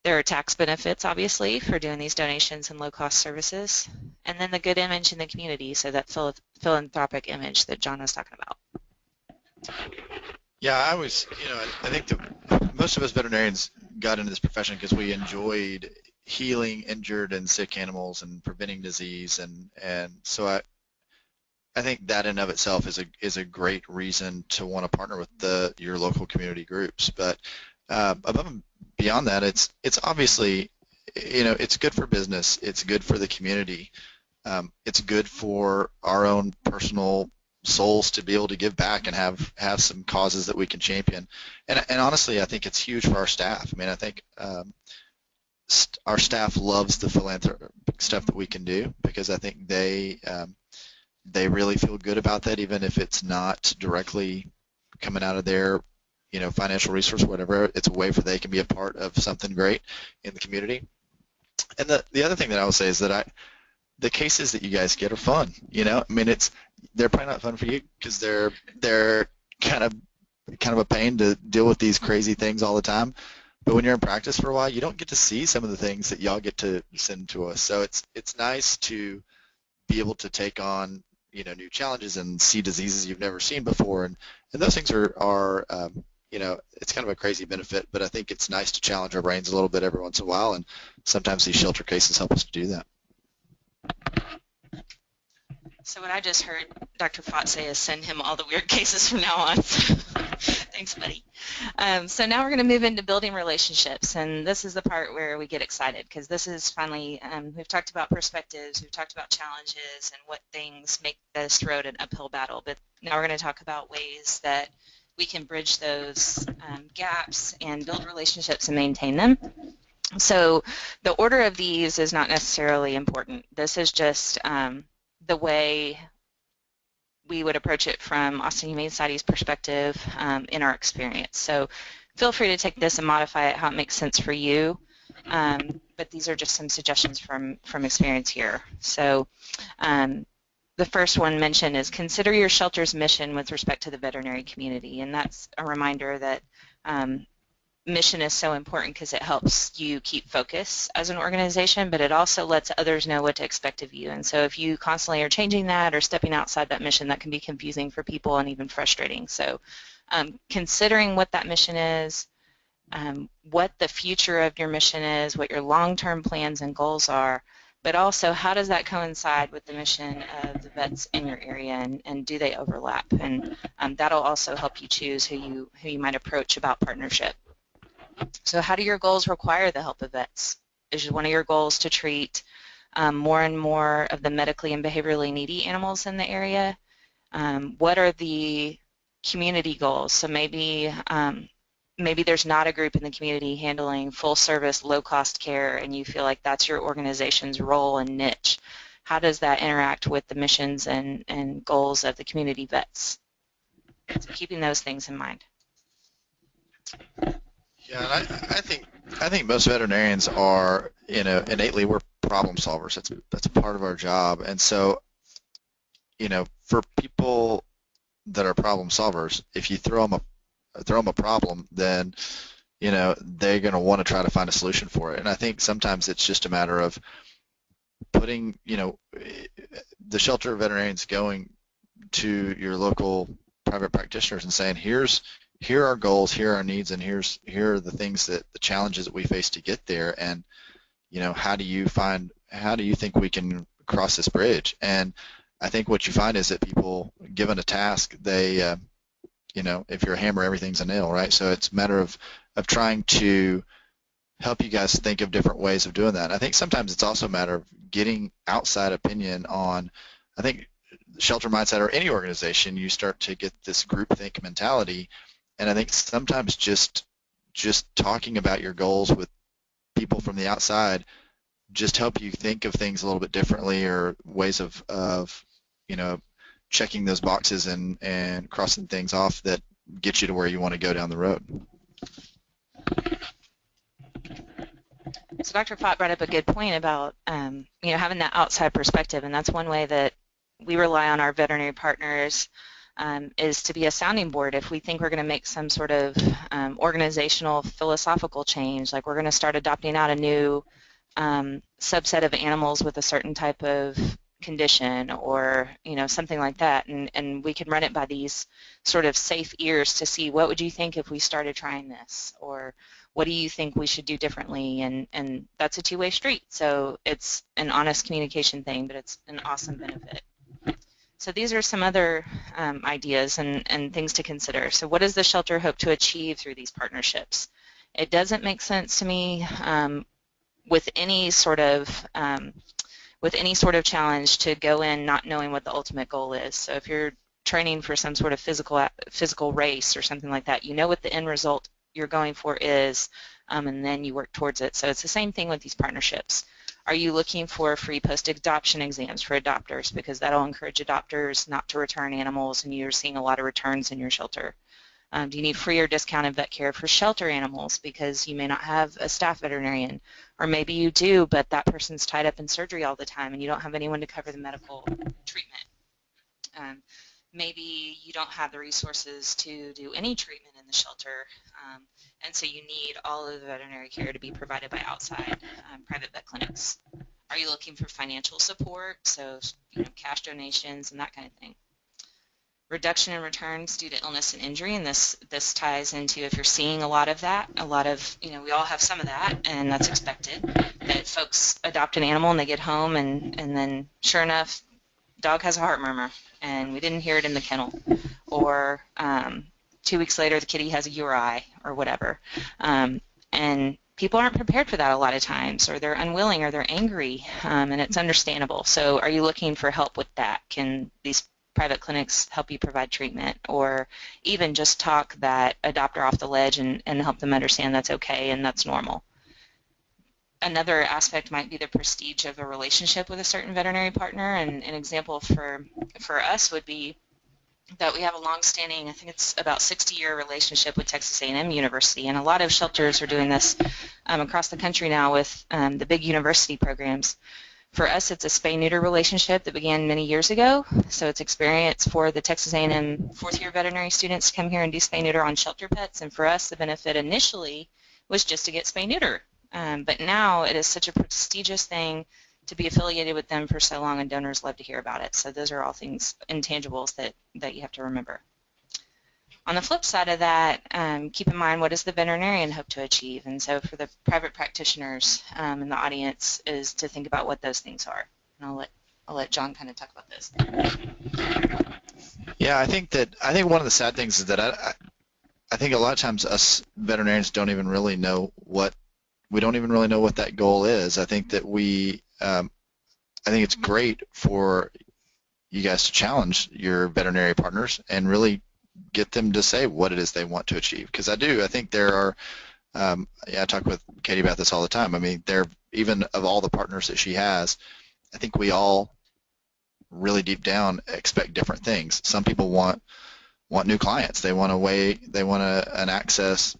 There are tax benefits, obviously, for doing these donations and low-cost services. And then the good image in the community, so that philanthropic image that John was talking about. Yeah, I think that most of us veterinarians got into this profession because we enjoyed healing injured and sick animals and preventing disease, and so I think that in of itself is a great reason to want to partner with your local community groups. But above and beyond that, it's obviously, it's good for business, it's good for the community, it's good for our own personal souls to be able to give back and have some causes that we can champion. And honestly, I think it's huge for our staff. I mean, I think our staff loves the philanthropic stuff that we can do, because I think they really feel good about that, even if it's not directly coming out of their financial resource or whatever. It's a way for they can be a part of something great in the community. And the other thing that I will say is that the cases that you guys get are fun. I mean, they're probably not fun for you because they're kind of a pain to deal with these crazy things all the time. But when you're in practice for a while, you don't get to see some of the things that y'all get to send to us. So it's nice to be able to take on new challenges and see diseases you've never seen before, and those things are it's kind of a crazy benefit, but I think it's nice to challenge our brains a little bit every once in a while, and sometimes these shelter cases help us to do that. So what I just heard Dr. Fott say is send him all the weird cases from now on. Thanks, buddy. So now we're going to move into building relationships, and this is the part where we get excited, because this is finally, we've talked about perspectives, we've talked about challenges and what things make this road an uphill battle, but now we're going to talk about ways that we can bridge those gaps and build relationships and maintain them. So the order of these is not necessarily important. This is just the way we would approach it from Austin Humane Society's perspective in our experience. So feel free to take this and modify it how it makes sense for you, but these are just some suggestions from experience here. So the first one mentioned is consider your shelter's mission with respect to the veterinary community, and that's a reminder that mission is so important because it helps you keep focus as an organization, but it also lets others know what to expect of you. And so if you constantly are changing that or stepping outside that mission, that can be confusing for people and even frustrating. So considering what that mission is, what the future of your mission is, what your long-term plans and goals are, but also how does that coincide with the mission of the vets in your area, and do they overlap? And that'll also help you choose who you might approach about partnership. So how do your goals require the help of vets? Is one of your goals to treat more and more of the medically and behaviorally needy animals in the area? What are the community goals? So maybe there's not a group in the community handling full service, low cost care, and you feel like that's your organization's role and niche. How does that interact with the missions and goals of the community vets? So keeping those things in mind. Yeah, and I think most veterinarians are, innately we're problem solvers. That's a part of our job. And so, for people that are problem solvers, if you throw them a problem, then they're going to want to try to find a solution for it. And I think sometimes it's just a matter of putting the shelter veterinarians going to your local private practitioners and saying, here are our goals, here are our needs, and here are the things the challenges that we face to get there, and how do you think we can cross this bridge? And I think what you find is that people, given a task, they if you're a hammer, everything's a nail, right? So it's a matter of trying to help you guys think of different ways of doing that. I think sometimes it's also a matter of getting outside opinion on, I think, Shelter Mindset or any organization, you start to get this groupthink mentality, and I think sometimes just talking about your goals with people from the outside just help you think of things a little bit differently, or ways of checking those boxes and crossing things off that get you to where you want to go down the road. So Dr. Fott brought up a good point about having that outside perspective, and that's one way that we rely on our veterinary partners is to be a sounding board. If we think we're going to make some sort of organizational, philosophical change, like we're going to start adopting out a new subset of animals with a certain type of condition, or something like that, and we can run it by these sort of safe ears to see, what would you think if we started trying this, or what do you think we should do differently? And that's a two-way street, so it's an honest communication thing, but it's an awesome benefit. So these are some other ideas and things to consider. So what does the shelter hope to achieve through these partnerships? It doesn't make sense to me with any sort of challenge to go in not knowing what the ultimate goal is. So if you're training for some sort of physical race or something like that, you know what the end result you're going for is, and then you work towards it. So it's the same thing with these partnerships. Are you looking for free post-adoption exams for adopters, because that'll encourage adopters not to return animals, and you're seeing a lot of returns in your shelter? Do you need free or discounted vet care for shelter animals, because you may not have a staff veterinarian, or maybe you do, but that person's tied up in surgery all the time and you don't have anyone to cover the medical treatment? Maybe you don't have the resources to do any treatment in the shelter, and so you need all of the veterinary care to be provided by outside private vet clinics. Are you looking for financial support, so cash donations and that kind of thing? Reduction in returns due to illness and injury, and this ties into, if you're seeing a lot of that, we all have some of that, and that's expected, that folks adopt an animal and they get home and then sure enough, dog has a heart murmur and we didn't hear it in the kennel, or 2 weeks later the kitty has a URI or whatever, and people aren't prepared for that a lot of times, or they're unwilling, or they're angry, and it's understandable. So are you looking for help with that? Can these private clinics help you provide treatment, or even just talk that adopter off the ledge and help them understand that's okay and that's normal? Another aspect might be the prestige of a relationship with a certain veterinary partner, and an example for us would be that we have a long-standing, I think it's about 60-year relationship with Texas A&M University, and a lot of shelters are doing this across the country now with the big university programs. For us, it's a spay-neuter relationship that began many years ago, so it's experience for the Texas A&M fourth-year veterinary students to come here and do spay-neuter on shelter pets, and for us, the benefit initially was just to get spay-neuter. But now it is such a prestigious thing to be affiliated with them for so long, and donors love to hear about it. So those are all things, intangibles, that you have to remember. On the flip side of that, keep in mind, what does the veterinarian hope to achieve? And so for the private practitioners in the audience is to think about what those things are. And I'll let John kind of talk about this. Yeah, I think one of the sad things is that I think a lot of times us veterinarians don't even really know what that goal is. I think that I think it's great for you guys to challenge your veterinary partners and really get them to say what it is they want to achieve. Because I think there are, I talk with Katie about this all the time. I mean, even of all the partners that she has, I think we all really deep down expect different things. Some people want new clients. They want an access,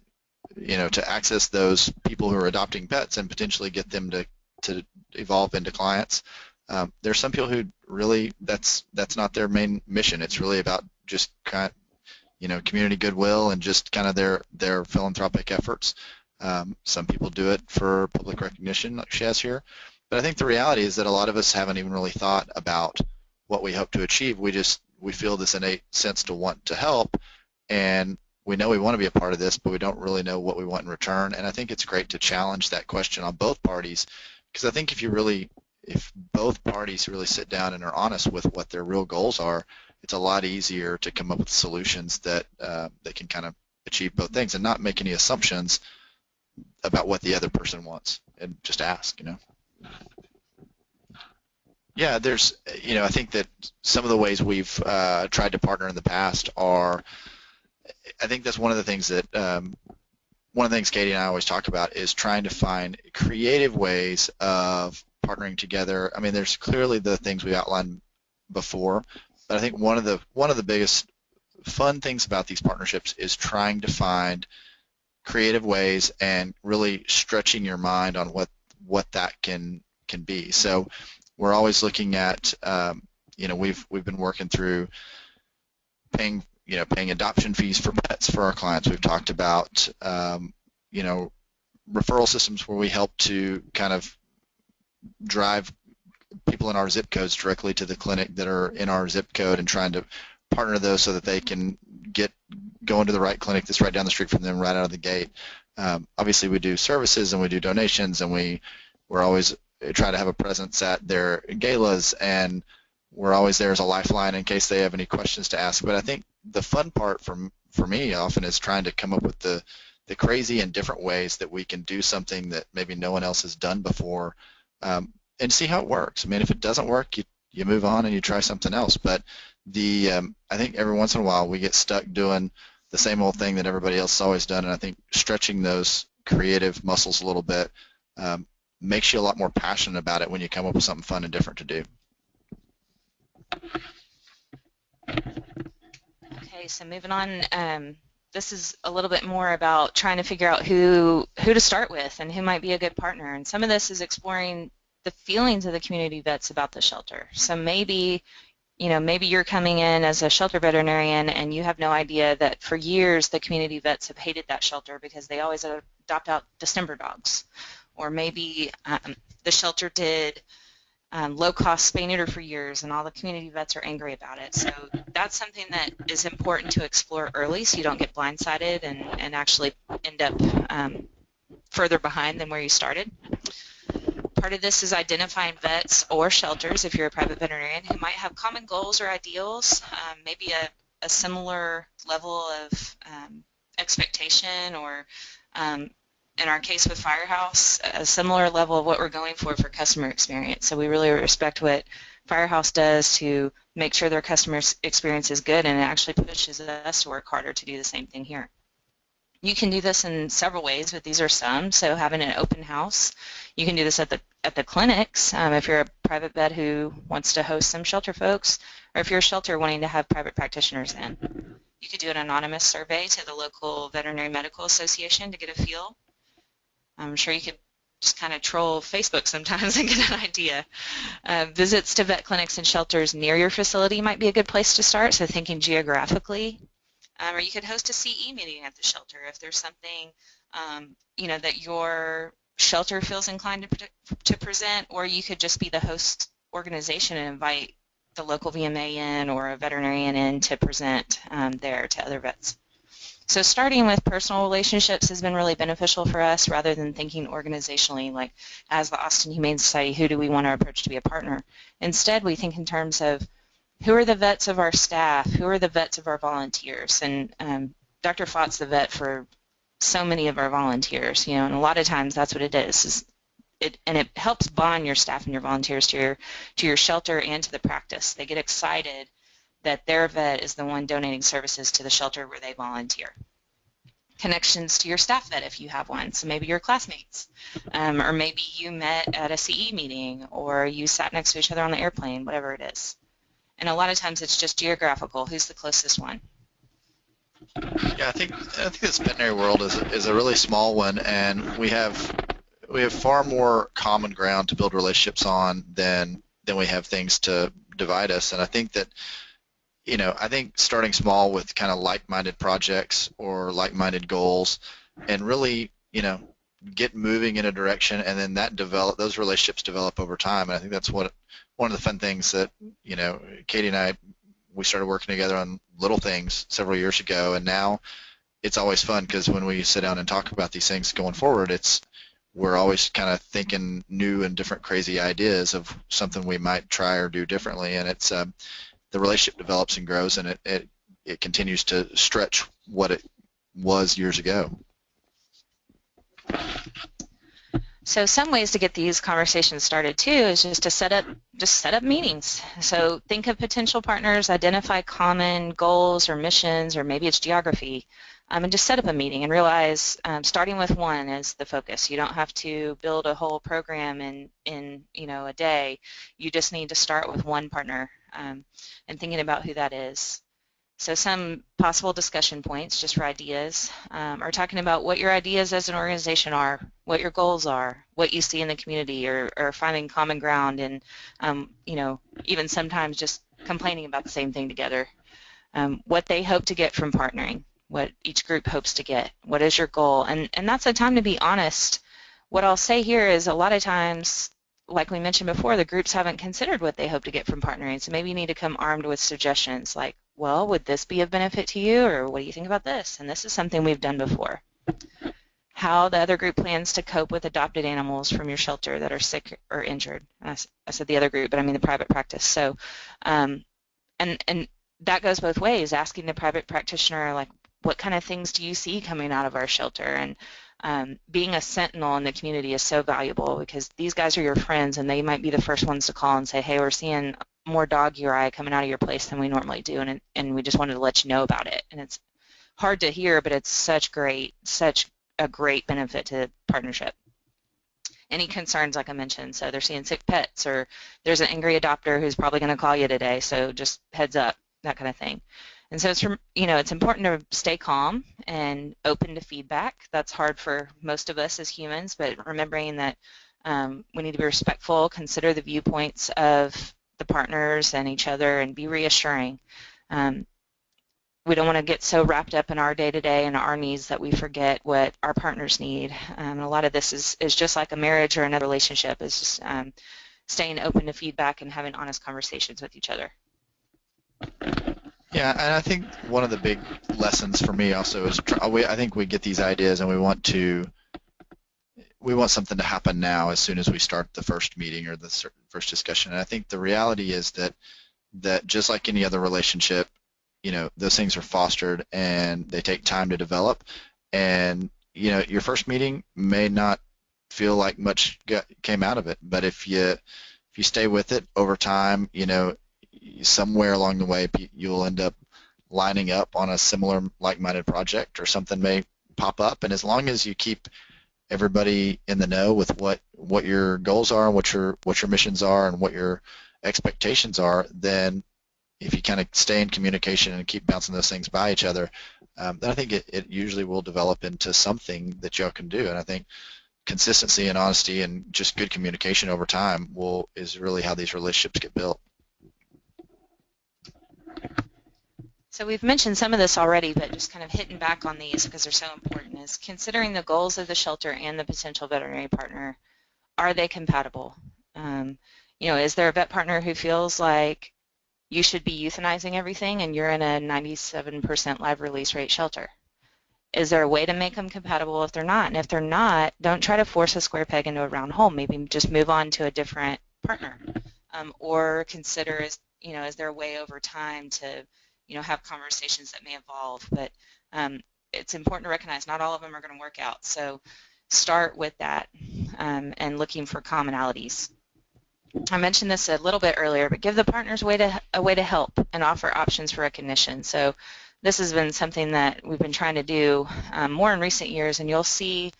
to access those people who are adopting pets and potentially get them to evolve into clients. There's some people who really that's not their main mission. It's really about just kind of, community goodwill and just kind of their philanthropic efforts. Some people do it for public recognition, like she has here. But I think the reality is that a lot of us haven't even really thought about what we hope to achieve. We feel this innate sense to want to help, and we know we want to be a part of this, but we don't really know what we want in return. And I think it's great to challenge that question on both parties, because I think if both parties really sit down and are honest with what their real goals are, it's a lot easier to come up with solutions that can kind of achieve both things and not make any assumptions about what the other person wants, and just ask, Yeah, there's, I think that some of the ways we've tried to partner in the past are, I think that's one of the things that one of the things Katie and I always talk about is trying to find creative ways of partnering together. I mean, there's clearly the things we outlined before, but I think one of the biggest fun things about these partnerships is trying to find creative ways and really stretching your mind on what that can be. So we're always looking at, we've been working through paying adoption fees for pets for our clients. We've talked about referral systems where we help to kind of drive people in our zip codes directly to the clinic that are in our zip code, and trying to partner those so that they can go into the right clinic that's right down the street from them right out of the gate. Obviously, we do services and we do donations, and we're always try to have a presence at their galas, and we're always there as a lifeline in case they have any questions to ask. But I think the fun part for me often is trying to come up with the crazy and different ways that we can do something that maybe no one else has done before, and see how it works. I mean, if it doesn't work, you move on and you try something else. But I think every once in a while we get stuck doing the same old thing that everybody else has always done, and I think stretching those creative muscles a little bit makes you a lot more passionate about it when you come up with something fun and different to do. Okay, so moving on, this is a little bit more about trying to figure out who to start with and who might be a good partner. And some of this is exploring the feelings of the community vets about the shelter. So maybe you're coming in as a shelter veterinarian and you have no idea that for years the community vets have hated that shelter because they always adopt out December dogs. Or maybe the shelter did low-cost spay neuter for years and all the community vets are angry about it. So that's something that is important to explore early so you don't get blindsided and actually end up further behind than where you started. Part of this is identifying vets or shelters, if you're a private veterinarian, who might have common goals or ideals, maybe a similar level of expectation, or in our case with Firehouse, a similar level of what we're going for customer experience. So we really respect what Firehouse does to make sure their customer experience is good, and it actually pushes us to work harder to do the same thing here. You can do this in several ways, but these are some. So having an open house, you can do this at the clinics if you're a private vet who wants to host some shelter folks, or if you're a shelter wanting to have private practitioners in. You could do an anonymous survey to the local Veterinary Medical Association to get a feel. I'm sure you could just kind of troll Facebook sometimes and get an idea. Visits to vet clinics and shelters near your facility might be a good place to start, so thinking geographically. Or you could host a CE meeting at the shelter if there's something that your shelter feels inclined to present, or you could just be the host organization and invite the local VMA in or a veterinarian in to present there to other vets. So starting with personal relationships has been really beneficial for us, rather than thinking organizationally, like as the Austin Humane Society, who do we want to approach to be a partner? Instead, we think in terms of who are the vets of our staff, who are the vets of our volunteers, and Dr. Fott's the vet for so many of our volunteers, and a lot of times that's what it is. And it helps bond your staff and your volunteers to your shelter and to the practice. They get excited that their vet is the one donating services to the shelter where they volunteer. Connections to your staff vet if you have one, so maybe your classmates, or maybe you met at a CE meeting, or you sat next to each other on the airplane, whatever it is. And a lot of times it's just geographical. Who's the closest one? Yeah, I think this veterinary world is a really small one, and we have far more common ground to build relationships on than we have things to divide us. And I think that I think starting small with kind of like-minded projects or like-minded goals, and really get moving in a direction, and then those relationships develop over time. And I think that's one of the fun things that Katie and I, we started working together on little things several years ago, and now it's always fun because when we sit down and talk about these things going forward, we're always kind of thinking new and different crazy ideas of something we might try or do differently, and it's the relationship develops and grows, and it continues to stretch what it was years ago. So some ways to get these conversations started too is just to set up meetings. So think of potential partners, identify common goals or missions, or maybe it's geography. and just set up a meeting and realize starting with one is the focus. You don't have to build a whole program in a day. You just need to start with one partner and thinking about who that is. So some possible discussion points, just for ideas, are talking about what your ideas as an organization are, what your goals are, what you see in the community, or finding common ground, and even sometimes just complaining about the same thing together. What they hope to get from partnering, what each group hopes to get, what is your goal, and that's a time to be honest. What I'll say here is a lot of times, like we mentioned before, the groups haven't considered what they hope to get from partnering, so maybe you need to come armed with suggestions like, well, would this be of benefit to you, or what do you think about this? And this is something we've done before. How the other group plans to cope with adopted animals from your shelter that are sick or injured. I said the other group, but I mean the private practice. So, and that goes both ways, asking the private practitioner, like, what kind of things do you see coming out of our shelter? And being a sentinel in the community is so valuable, because these guys are your friends and they might be the first ones to call and say, hey, we're seeing more dog URI coming out of your place than we normally do, and we just wanted to let you know about it. And it's hard to hear, but it's such a great benefit to partnership. Any concerns, like I mentioned, so they're seeing sick pets, or there's an angry adopter who's probably going to call you today, so just heads up, that kind of thing. And so it's important to stay calm and open to feedback. That's hard for most of us as humans, but remembering that we need to be respectful, consider the viewpoints of the partners and each other, and be reassuring. We don't want to get so wrapped up in our day-to-day and our needs that we forget what our partners need. A lot of this is just like a marriage or another relationship, is just staying open to feedback and having honest conversations with each other. Yeah, and I think one of the big lessons for me also is I think we get these ideas and we want something to happen now as soon as we start the first meeting or the first discussion. And I think the reality is that just like any other relationship, those things are fostered and they take time to develop. And your first meeting may not feel like much came out of it, but if you stay with it over time, somewhere along the way you'll end up lining up on a similar like-minded project, or something may pop up. And as long as you keep everybody in the know with what your goals are and what your missions are and what your expectations are, then if you kind of stay in communication and keep bouncing those things by each other, then I think it usually will develop into something that y'all can do. And I think consistency and honesty and just good communication over time is really how these relationships get built. So we've mentioned some of this already, but just kind of hitting back on these because they're so important, is considering the goals of the shelter and the potential veterinary partner. Are they compatible? Is there a vet partner who feels like you should be euthanizing everything and you're in a 97% live release rate shelter? Is there a way to make them compatible if they're not? And if they're not, don't try to force a square peg into a round hole. Maybe just move on to a different partner. Or consider, is there a way over time to have conversations that may evolve, but it's important to recognize not all of them are going to work out. So start with that and looking for commonalities. I mentioned this a little bit earlier, but give the partners a way to help and offer options for recognition. So this has been something that we've been trying to do more in recent years, and you'll see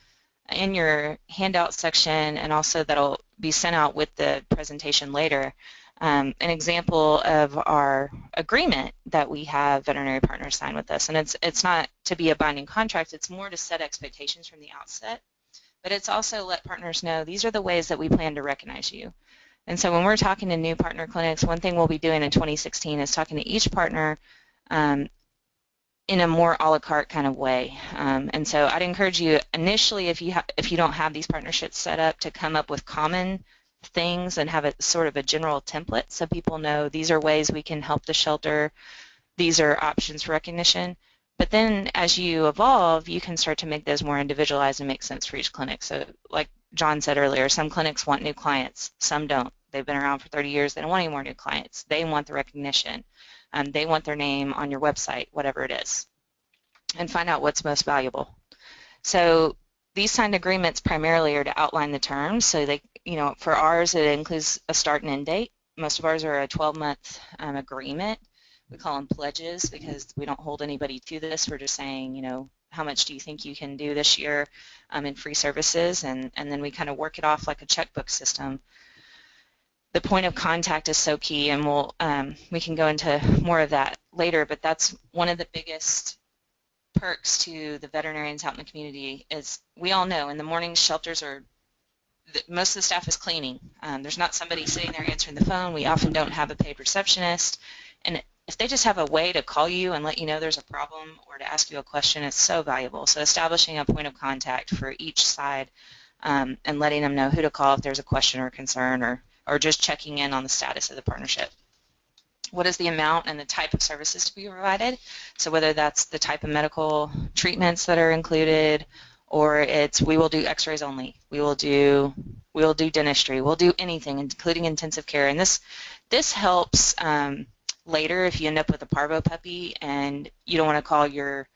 in your handout section, and also that'll be sent out with the presentation later, an example of our agreement that we have veterinary partners sign with us. And it's not to be a binding contract, it's more to set expectations from the outset, but it's also let partners know these are the ways that we plan to recognize you. And so when we're talking to new partner clinics, one thing we'll be doing in 2016 is talking to each partner in a more a la carte kind of way. And so I'd encourage you initially, if you don't have these partnerships set up, to come up with common things and have a sort of a general template so people know these are ways we can help the shelter, these are options for recognition. But then as you evolve, you can start to make those more individualized and make sense for each clinic. So like John said earlier, some clinics want new clients, some don't. They've been around for 30 years, they don't want any more new clients. They want the recognition. They want their name on your website, whatever it is, and find out what's most valuable. So these signed agreements primarily are to outline the terms. So they, for ours, it includes a start and end date. Most of ours are a 12-month agreement. We call them pledges because we don't hold anybody to this. We're just saying, how much do you think you can do this year in free services, and then we kind of work it off like a checkbook system. The point of contact is so key, and we can go into more of that later, but that's one of the biggest perks to the veterinarians out in the community. Is we all know in the morning shelters are, most of the staff is cleaning. There's not somebody sitting there answering the phone. We often don't have a paid receptionist, and if they just have a way to call you and let you know there's a problem or to ask you a question, it's so valuable. So establishing a point of contact for each side and letting them know who to call if there's a question or concern, or just checking in on the status of the partnership. What is the amount and the type of services to be provided? So whether that's the type of medical treatments that are included, or it's we will do x-rays only, we will do dentistry, we'll do anything, including intensive care. And this helps later if you end up with a parvo puppy and you don't want to call your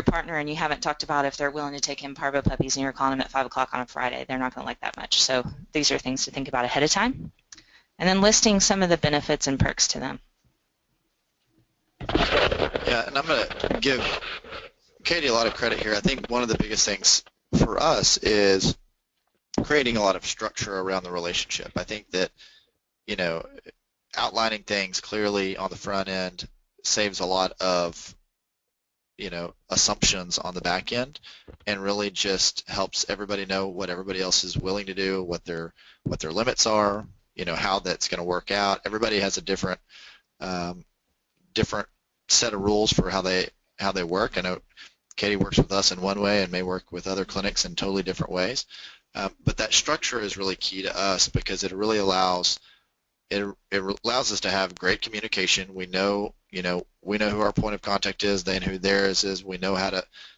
partner and you haven't talked about if they're willing to take in parvo puppies and you're calling them at 5 o'clock on a Friday. They're not going to like that much. So these are things to think about ahead of time. And then listing some of the benefits and perks to them. Yeah, and I'm going to give Katie a lot of credit here. I think one of the biggest things for us is creating a lot of structure around the relationship. I think that, you know, outlining things clearly on the front end saves a lot of, you know, assumptions on the back end, and really just helps everybody know what everybody else is willing to do, what their limits are, you know, how that's going to work out. Everybody has a different set of rules for how they work. I know Katie works with us in one way and may work with other clinics in totally different ways, but that structure is really key to us because it really allows us to have great communication. We know who our point of contact is, they know who theirs is. We know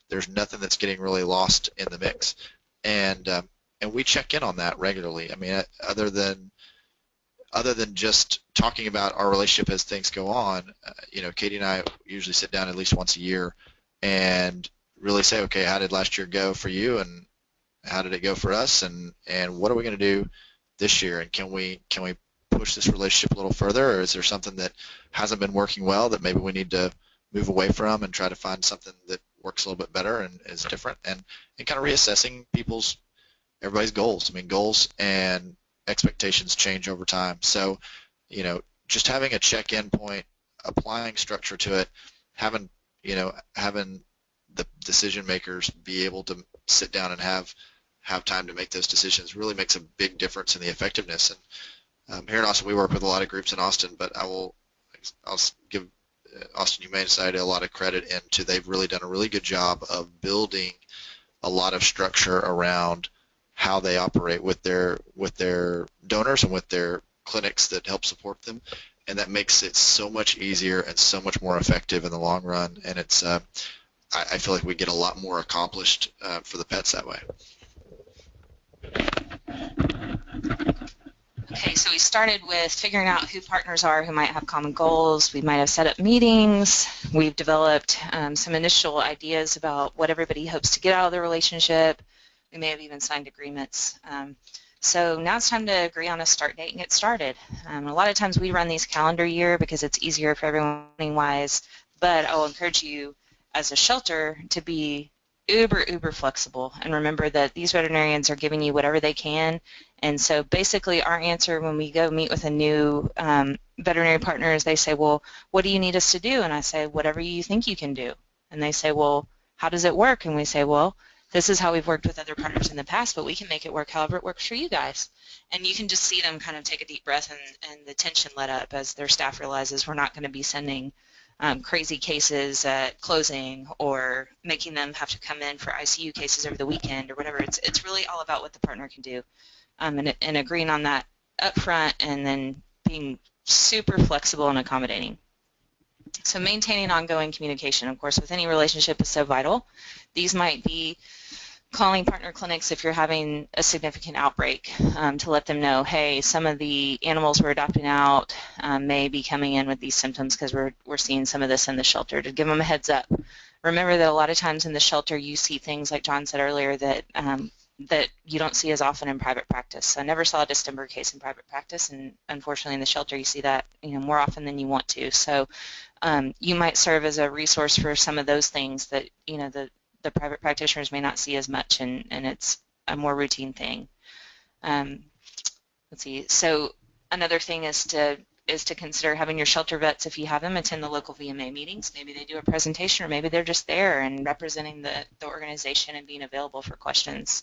there's nothing that's getting really lost in the mix, and we check in on that regularly. I mean, other than just talking about our relationship as things go on, you know, Katie and I usually sit down at least once a year and really say, okay, how did last year go for you, and how did it go for us, and what are we going to do this year, and can we push this relationship a little further, or is there something that hasn't been working well that maybe we need to move away from and try to find something that works a little bit better and is different, and kind of reassessing everybody's goals. I mean, goals and expectations change over time. So, you know, just having a check-in point, applying structure to it, having the decision makers be able to sit down and have time to make those decisions really makes a big difference in the effectiveness. And here in Austin, we work with a lot of groups in Austin, but I'll give Austin Humane Society a lot of credit into they've really done a really good job of building a lot of structure around how they operate with their donors and with their clinics that help support them, and that makes it so much easier and so much more effective in the long run. And it's I feel like we get a lot more accomplished for the pets that way. Okay, so we started with figuring out who partners are who might have common goals. We might have set up meetings. We've developed some initial ideas about what everybody hopes to get out of the relationship. We may have even signed agreements. So now it's time to agree on a start date and get started. A lot of times we run these calendar year because it's easier for everyone wise, but I'll encourage you as a shelter to be uber flexible and remember that these veterinarians are giving you whatever they can. And so basically our answer when we go meet with a new veterinary partner is they say, well, what do you need us to do? And I say, whatever you think you can do. And they say, well, how does it work? And we say, well, this is how we've worked with other partners in the past, but we can make it work however it works for you guys. And you can just see them kind of take a deep breath and the tension let up as their staff realizes we're not going to be sending crazy cases at closing or making them have to come in for ICU cases over the weekend or whatever. It's really all about what the partner can do and agreeing on that up front and then being super flexible and accommodating. So maintaining ongoing communication, of course, with any relationship is so vital. These might be calling partner clinics if you're having a significant outbreak to let them know, hey, some of the animals we're adopting out may be coming in with these symptoms because we're seeing some of this in the shelter, to give them a heads up. Remember that a lot of times in the shelter you see things, like John said earlier, that you don't see as often in private practice. I never saw a distemper case in private practice, and unfortunately in the shelter you see that more often than you want to. So you might serve as a resource for some of those things that the private practitioners may not see as much, and it's a more routine thing. Let's see. So another thing is to consider having your shelter vets, if you have them, attend the local VMA meetings. Maybe they do a presentation, or maybe they're just there and representing the organization and being available for questions.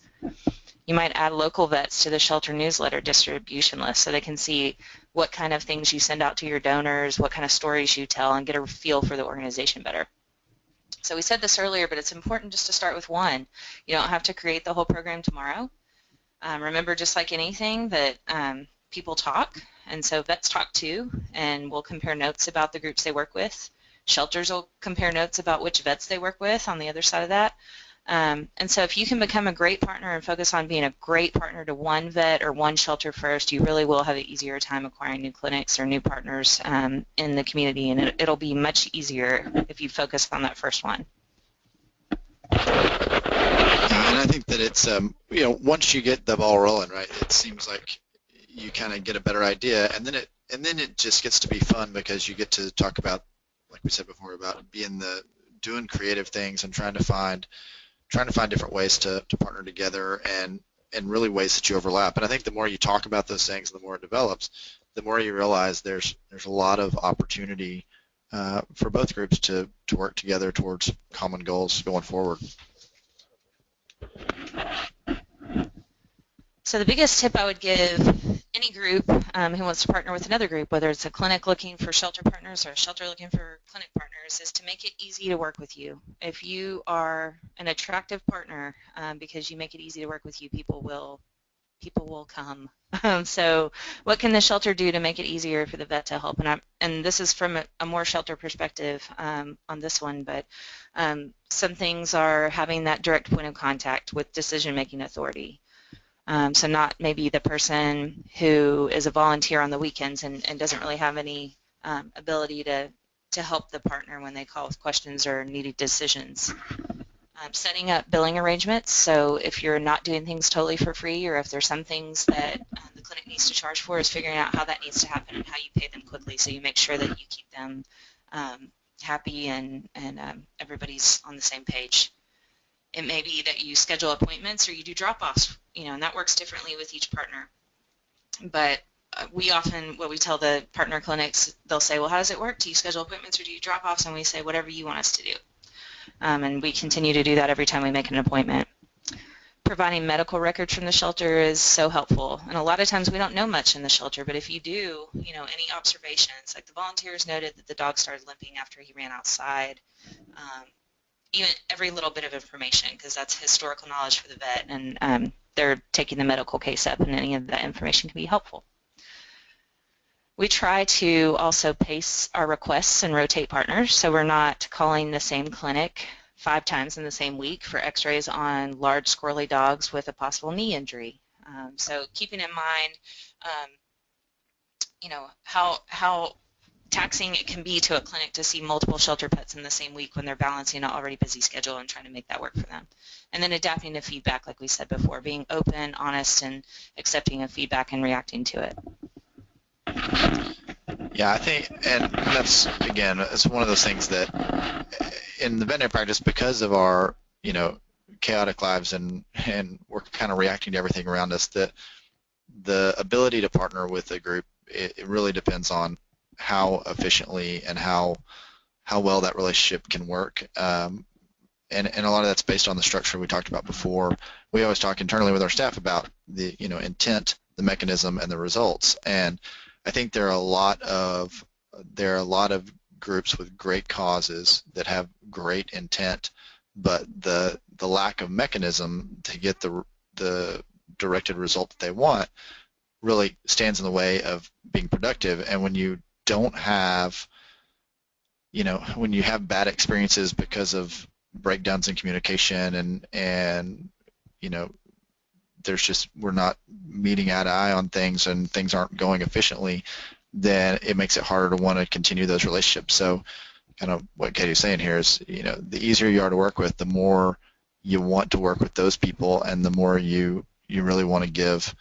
You might add local vets to the shelter newsletter distribution list so they can see what kind of things you send out to your donors, what kind of stories you tell, and get a feel for the organization better. So we said this earlier, but it's important just to start with one. You don't have to create the whole program tomorrow. Remember, just like anything, that people talk, and so vets talk too, and we'll compare notes about the groups they work with. Shelters will compare notes about which vets they work with on the other side of that. And so if you can become a great partner and focus on being a great partner to one vet or one shelter first, you really will have an easier time acquiring new clinics or new partners in the community, and it'll be much easier if you focus on that first one. And I think that it's, once you get the ball rolling, right, it seems like you kind of get a better idea, and then it just gets to be fun because you get to talk about, like we said before, about doing creative things and trying to find different ways to partner together and really ways that you overlap. And I think the more you talk about those things, the more it develops, the more you realize there's a lot of opportunity for both groups to work together towards common goals going forward. So the biggest tip I would give any group who wants to partner with another group, whether it's a clinic looking for shelter partners or a shelter looking for clinic partners, is to make it easy to work with you. If you are an attractive partner because you make it easy to work with you, people will come. So what can the shelter do to make it easier for the vet to help? And this is from a more shelter perspective on this one, but some things are having that direct point of contact with decision-making authority. So not maybe the person who is a volunteer on the weekends and doesn't really have any ability to help the partner when they call with questions or needed decisions. Setting up billing arrangements, so if you're not doing things totally for free, or if there's some things that the clinic needs to charge for, is figuring out how that needs to happen and how you pay them quickly, so you make sure that you keep them happy and everybody's on the same page. It may be that you schedule appointments or you do drop-offs, and that works differently with each partner. But we often, what we tell the partner clinics, they'll say, well, how does it work? Do you schedule appointments or do you drop-offs? And we say, whatever you want us to do. And we continue to do that every time we make an appointment. Providing medical records from the shelter is so helpful. And a lot of times we don't know much in the shelter, but if you do, any observations, like the volunteers noted that the dog started limping after he ran outside, even every little bit of information, because that's historical knowledge for the vet, and they're taking the medical case up, and any of that information can be helpful. We try to also pace our requests and rotate partners, so we're not calling the same clinic 5 times in the same week for x-rays on large squirrely dogs with a possible knee injury. So keeping in mind, how taxing it can be to a clinic to see multiple shelter pets in the same week when they're balancing an already busy schedule and trying to make that work for them. And then adapting to feedback, like we said before, being open, honest, and accepting of feedback and reacting to it. Yeah, I think, and that's, again, it's one of those things that in the veterinary practice, because of our, chaotic lives and we're kind of reacting to everything around us, that the ability to partner with a group, it really depends on how efficiently and how well that relationship can work. And a lot of that's based on the structure we talked about before. We always talk internally with our staff about the, intent, the mechanism, and the results. And I think there are a lot of groups with great causes that have great intent, but the lack of mechanism to get the directed result that they want really stands in the way of being productive. And when you don't have, when you have bad experiences because of breakdowns in communication and there's just, we're not meeting eye to eye on things and things aren't going efficiently, then it makes it harder to want to continue those relationships. So kind of what Katie's saying here is, the easier you are to work with, the more you want to work with those people, and the more you really want to give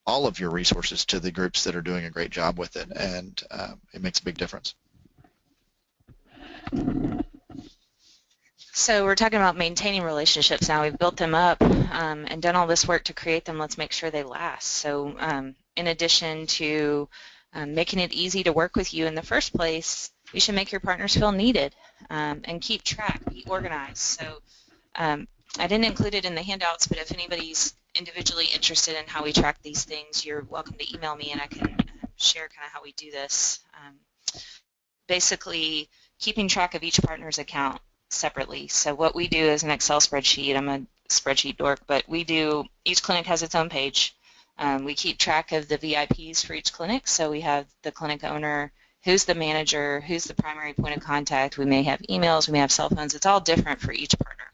all of your resources to the groups that are doing a great job with it, and it makes a big difference. So we're talking about maintaining relationships now. We've built them up and done all this work to create them. Let's make sure they last. So in addition to making it easy to work with you in the first place, you should make your partners feel needed and keep track, be organized. So I didn't include it in the handouts, but if anybody's individually interested in how we track these things, you're welcome to email me and I can share kind of how we do this. Basically, keeping track of each partner's account separately. So what we do is an Excel spreadsheet. I'm a spreadsheet dork, but each clinic has its own page. We keep track of the VIPs for each clinic. So we have the clinic owner, who's the manager, who's the primary point of contact. We may have emails, we may have cell phones. It's all different for each partner.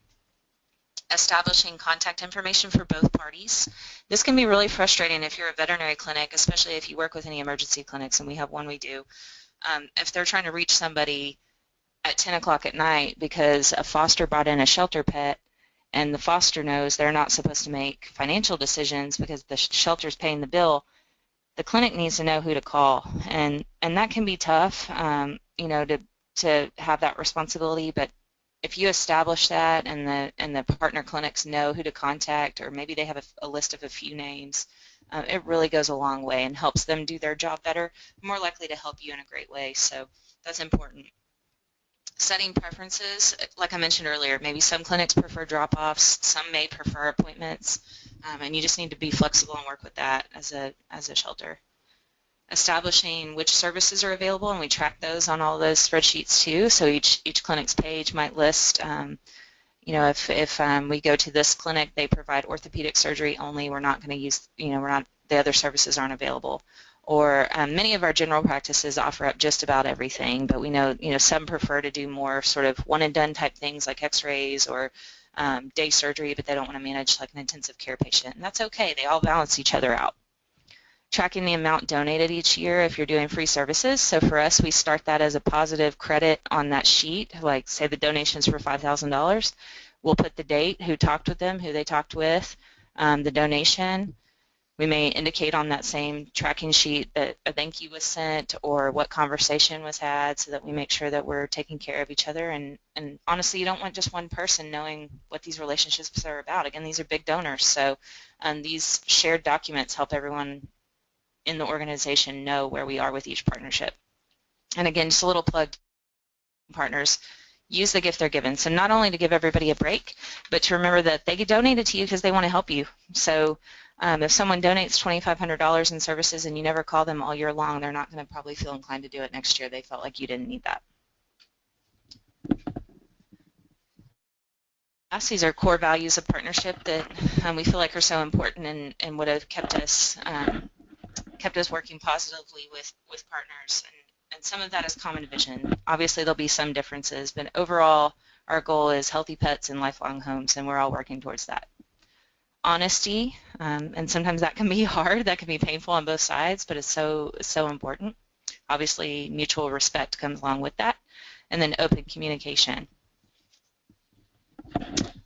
Establishing contact information for both parties. This can be really frustrating if you're a veterinary clinic, especially if you work with any emergency clinics, and we have one we do. If they're trying to reach somebody at 10 o'clock at night because a foster brought in a shelter pet and the foster knows they're not supposed to make financial decisions because the shelter's paying the bill, the clinic needs to know who to call. And that can be tough, to have that responsibility. But if you establish that and the partner clinics know who to contact, or maybe they have a list of a few names, it really goes a long way and helps them do their job better, more likely to help you in a great way. So that's important. Setting preferences, like I mentioned earlier, maybe some clinics prefer drop-offs, some may prefer appointments, and you just need to be flexible and work with that as a shelter. Establishing which services are available, and we track those on all those spreadsheets too. So each clinic's page might list, if we go to this clinic, they provide orthopedic surgery only. We're not going to use, the other services aren't available. Or many of our general practices offer up just about everything, but we know, some prefer to do more sort of one-and-done type things like x-rays or day surgery, but they don't want to manage like an intensive care patient. And that's okay. They all balance each other out. Tracking the amount donated each year if you're doing free services. So for us, we start that as a positive credit on that sheet, like say the donations for $5,000. We'll put the date, who talked with them, who they talked with, the donation. We may indicate on that same tracking sheet that a thank you was sent or what conversation was had, so that we make sure that we're taking care of each other. And honestly, you don't want just one person knowing what these relationships are about. Again, these are big donors, so these shared documents help everyone in the organization know where we are with each partnership. And again, just a little plug, partners, use the gift they're given. So not only to give everybody a break, but to remember that they donated to you because they want to help you. So if someone donates $2,500 in services and you never call them all year long, they're not going to probably feel inclined to do it next year. They felt like you didn't need that. These are core values of partnership that we feel like are so important and would have kept us working positively with partners. And some of that is common vision. Obviously, there'll be some differences, but overall, our goal is healthy pets and lifelong homes, and we're all working towards that. Honesty, and sometimes that can be hard, that can be painful on both sides, but it's so important. Obviously, mutual respect comes along with that, and then open communication.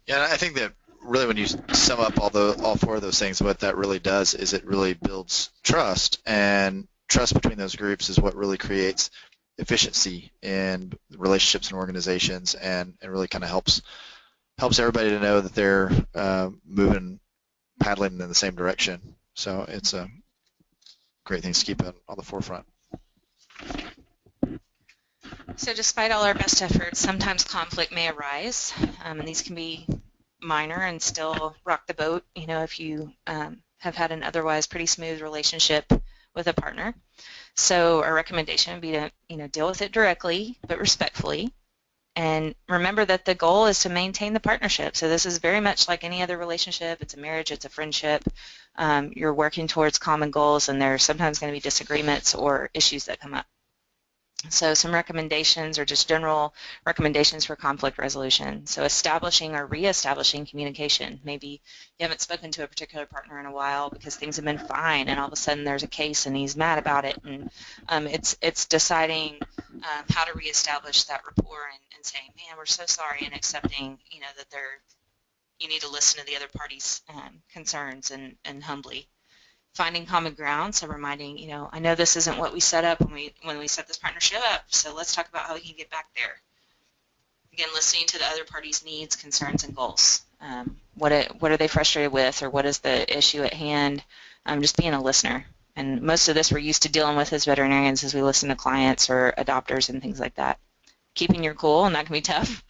Yeah, I think that really when you sum up all four of those things, what that really does is it really builds trust, and trust between those groups is what really creates efficiency in relationships and organizations, and it really kind of helps everybody to know that they're paddling in the same direction. So it's a great thing to keep on the forefront. So despite all our best efforts, sometimes conflict may arise, and these can be minor and still rock the boat, if you have had an otherwise pretty smooth relationship with a partner. So our recommendation would be to, deal with it directly but respectfully, and remember that the goal is to maintain the partnership. So this is very much like any other relationship. It's a marriage, it's a friendship. You're working towards common goals, and there's sometimes going to be disagreements or issues that come up. So some recommendations, or just general recommendations for conflict resolution. So establishing or reestablishing communication. Maybe you haven't spoken to a particular partner in a while because things have been fine, and all of a sudden there's a case and he's mad about it. And it's deciding how to reestablish that rapport and saying, man, we're so sorry, and accepting, that you need to listen to the other party's concerns and humbly. Finding common ground, so reminding, I know this isn't what we set up when we set this partnership up, so let's talk about how we can get back there. Again, listening to the other party's needs, concerns, and goals. What are they frustrated with, or what is the issue at hand? Just being a listener. And most of this we're used to dealing with as veterinarians as we listen to clients or adopters and things like that. Keeping your cool, and that can be tough,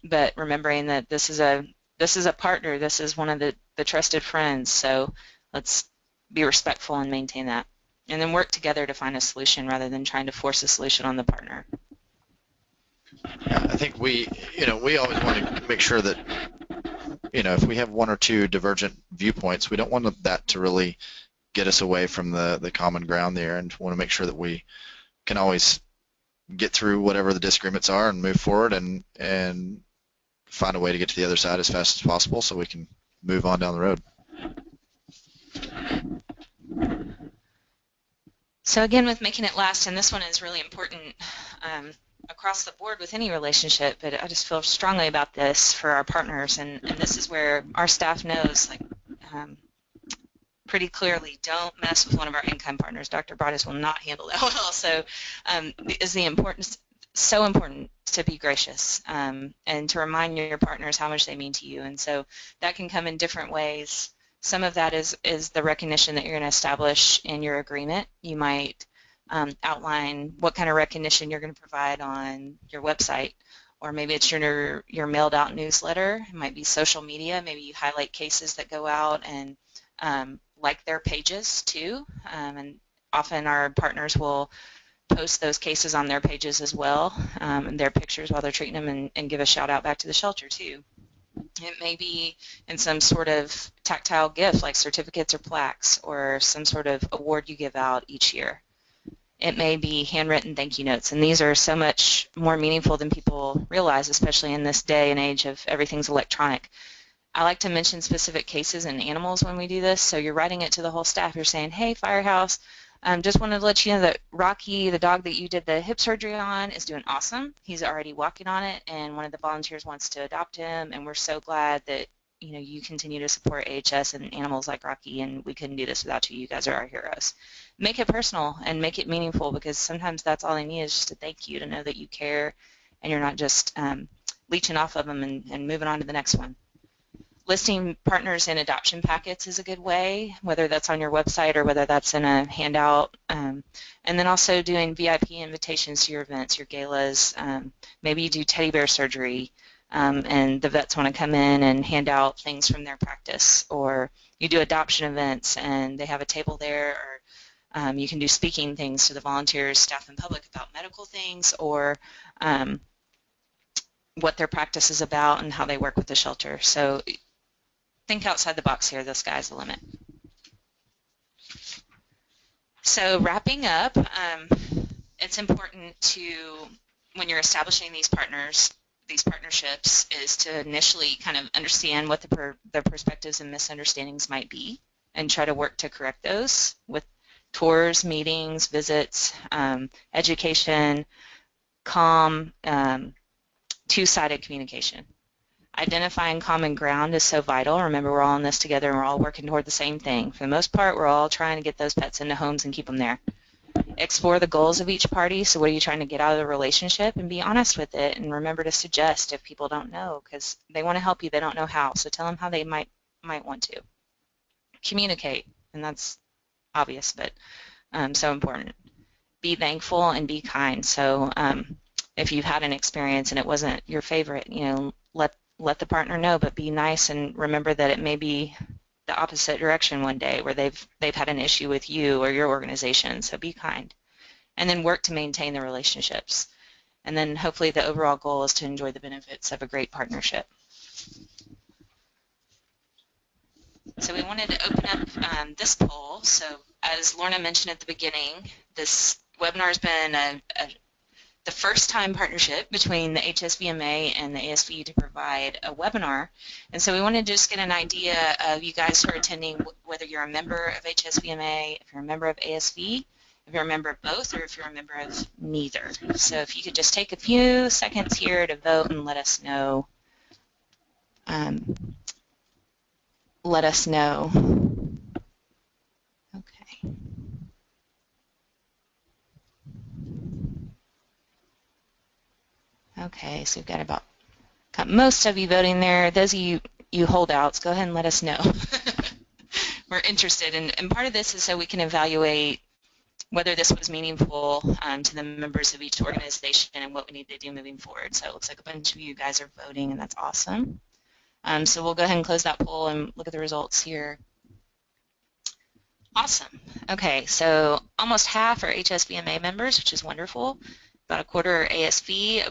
but remembering that this is a partner, this is one of the trusted friends, so let's be respectful and maintain that. And then work together to find a solution rather than trying to force a solution on the partner. I think we always want to make sure that, if we have one or two divergent viewpoints, we don't want that to really get us away from the common ground there, and want to make sure that we can always get through whatever the disagreements are and move forward and find a way to get to the other side as fast as possible so we can move on down the road. So again, with making it last, and this one is really important across the board with any relationship, but I just feel strongly about this for our partners, and this is where our staff knows, like, pretty clearly, don't mess with one of our in-kind partners. Dr. Broadus will not handle that well. So is the importance, so important to be gracious and to remind your partners how much they mean to you. And so that can come in different ways. Some of that is the recognition that you're going to establish in your agreement. You might outline what kind of recognition you're going to provide on your website, or maybe it's your mailed out newsletter. It might be social media. Maybe you highlight cases that go out and like their pages too, and often our partners will post those cases on their pages as well, and their pictures while they're treating them, and give a shout out back to the shelter too. It may be in some sort of tactile gift like certificates or plaques, or some sort of award you give out each year. It may be handwritten thank you notes, and these are so much more meaningful than people realize, especially in this day and age of everything's electronic. I like to mention specific cases and animals when we do this, so you're writing it to the whole staff. You're saying, hey, Firehouse, just wanted to let you know that Rocky, the dog that you did the hip surgery on, is doing awesome. He's already walking on it, and one of the volunteers wants to adopt him, and we're so glad that you continue to support AHS and animals like Rocky, and we couldn't do this without you. You guys are our heroes. Make it personal and make it meaningful, because sometimes that's all they need is just a thank you, to know that you care and you're not just leeching off of them and moving on to the next one. Listing partners in adoption packets is a good way, whether that's on your website or whether that's in a handout. And then also doing VIP invitations to your events, your galas. Maybe you do teddy bear surgery, and the vets want to come in and hand out things from their practice. Or you do adoption events and they have a table there. Or you can do speaking things to the volunteers, staff, and public about medical things, or what their practice is about and how they work with the shelter. So think outside the box here. The sky's the limit. So wrapping up, it's important to, when you're establishing these partnerships, is to initially kind of understand what the perspectives and misunderstandings might be, and try to work to correct those with tours, meetings, visits, education, calm, two-sided communication. Identifying common ground is so vital. Remember, we're all in this together and we're all working toward the same thing. For the most part, we're all trying to get those pets into homes and keep them there. Explore the goals of each party. So what are you trying to get out of the relationship? And be honest with it, and remember to suggest if people don't know, because they want to help you, they don't know how. So tell them how they might want to. Communicate, and that's obvious, but so important. Be thankful and be kind. So if you've had an experience and it wasn't your favorite, let the partner know, but be nice, and remember that it may be the opposite direction one day where they've had an issue with you or your organization, so be kind. And then work to maintain the relationships. And then hopefully the overall goal is to enjoy the benefits of a great partnership. So we wanted to open up this poll. So as Lorna mentioned at the beginning, this webinar has been the first-time partnership between the HSVMA and the ASV to provide a webinar. And so we wanted to just get an idea of you guys who are attending, whether you're a member of HSVMA, if you're a member of ASV, if you're a member of both, or if you're a member of neither. So if you could just take a few seconds here to vote and let us know. Okay. Okay, so we've got most of you voting there. Those of you holdouts, go ahead and let us know. We're interested, and part of this is so we can evaluate whether this was meaningful to the members of each organization and what we need to do moving forward. So it looks like a bunch of you guys are voting, and that's awesome. So we'll go ahead and close that poll and look at the results here. Awesome. Okay, so almost half are HSVMA members, which is wonderful. About a quarter are ASV,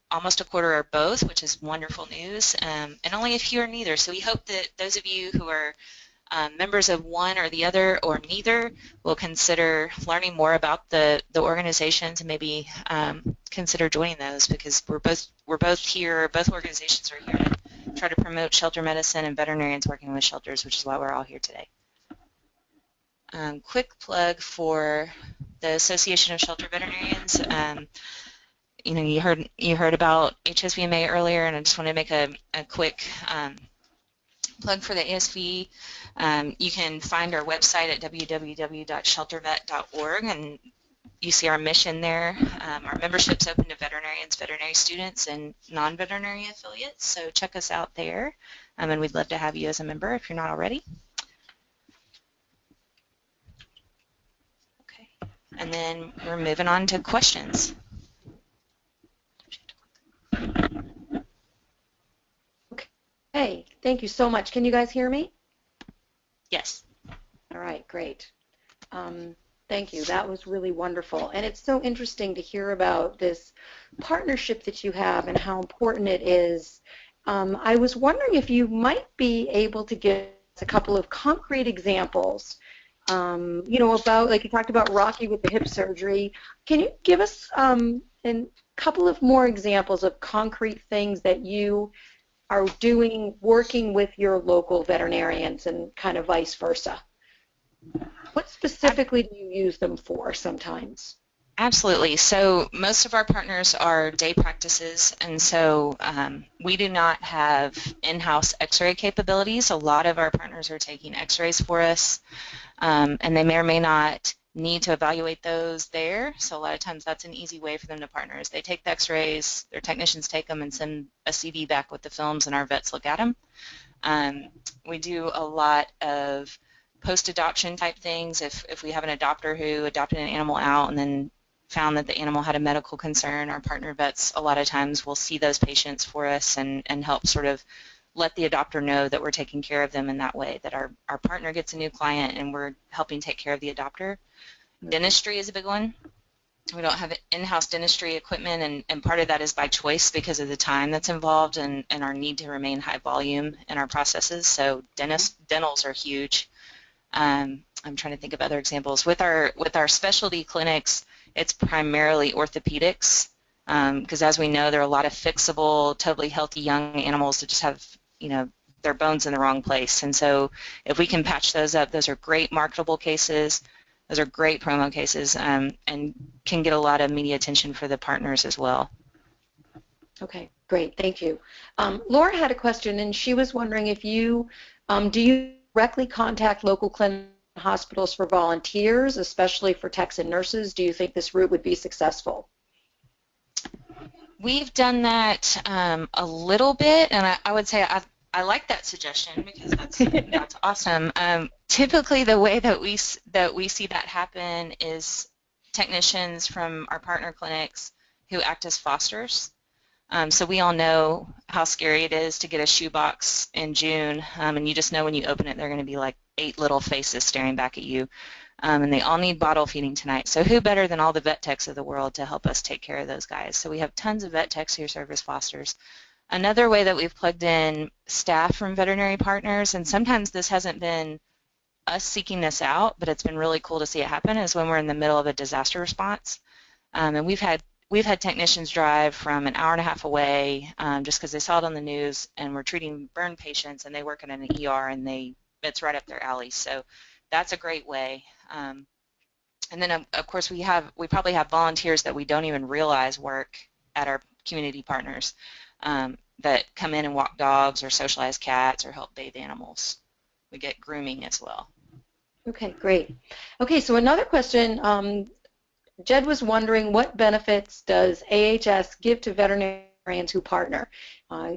almost a quarter are both, which is wonderful news, and only a few are neither. So we hope that those of you who are members of one or the other or neither will consider learning more about the organizations and maybe consider joining those, because we're both here, both organizations are here to try to promote shelter medicine and veterinarians working with shelters, which is why we're all here today. Quick plug for the Association of Shelter Veterinarians. You know, you heard about HSVMA earlier, and I just want to make a quick plug for the ASV. You can find our website at www.sheltervet.org, and you see our mission there. Our membership's open to veterinarians, veterinary students, and non-veterinary affiliates, so check us out there, and we'd love to have you as a member if you're not already. Okay, and then we're moving on to questions. Hey, thank you so much. Can you guys hear me? Yes. All right, great. Thank you. That was really wonderful. And it's so interesting to hear about this partnership that you have and how important it is. I was wondering if you might be able to give us a couple of concrete examples, you know, about, like you talked about Rocky with the hip surgery. Can you give us a couple of more examples of concrete things that you are doing, working with your local veterinarians and kind of vice versa? What specifically do you use them for sometimes? Absolutely. So most of our partners are day practices, and so we do not have in-house x-ray capabilities. A lot of our partners are taking x-rays for us, and they may or may not need to evaluate those there. So a lot of times that's an easy way for them to partner, is they take the x-rays, their technicians take them and send a CD back with the films, and our vets look at them. We do a lot of post-adoption type things. If we have an adopter who adopted an animal out and then found that the animal had a medical concern, our partner vets a lot of times will see those patients for us and help sort of let the adopter know that we're taking care of them in that way, that our partner gets a new client and we're helping take care of the adopter. Dentistry is a big one. We don't have in-house dentistry equipment, and part of that is by choice because of the time that's involved and our need to remain high volume in our processes. So dentals are huge. I'm trying to think of other examples. With our specialty clinics, it's primarily orthopedics, because as we know, there are a lot of fixable, totally healthy young animals that just have, you know, their bones in the wrong place. And so if we can patch those up, those are great marketable cases. Those are great promo cases, and can get a lot of media attention for the partners as well. Okay, great, thank you. Laura had a question, and she was wondering if you, do you directly contact local clinics and hospitals for volunteers, especially for techs and nurses? Do you think this route would be successful? We've done that a little bit, and I would say I like that suggestion because that's awesome. Typically, the way that we see that happen is technicians from our partner clinics who act as fosters. So we all know how scary it is to get a shoebox in June, and you just know when you open it, they're going to be like 8 little faces staring back at you, and they all need bottle feeding tonight. So who better than all the vet techs of the world to help us take care of those guys? So we have tons of vet techs who serve as fosters. Another way that we've plugged in staff from veterinary partners, and sometimes this hasn't been us seeking this out, but it's been really cool to see it happen, is when we're in the middle of a disaster response. And we've had technicians drive from an hour and a half away just because they saw it on the news, and we're treating burn patients, and they work in an ER, and it's right up their alley. So that's a great way. And then of course we probably have volunteers that we don't even realize work at our community partners that come in and walk dogs or socialize cats or help bathe animals. We get grooming as well. Okay, great. Okay, so another question. Jed was wondering, what benefits does AHS give to veterinarians veterinarians who partner.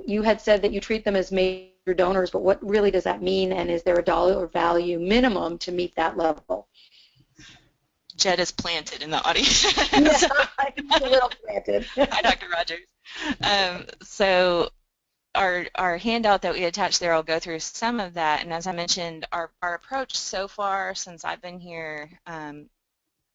You had said that you treat them as major donors, but what really does that mean, and is there a dollar value minimum to meet that level? Jed is planted in the audience. Yeah, I'm a little planted. Hi, Dr. Rogers. So our handout that we attached there will go through some of that, and as I mentioned, our approach so far since I've been here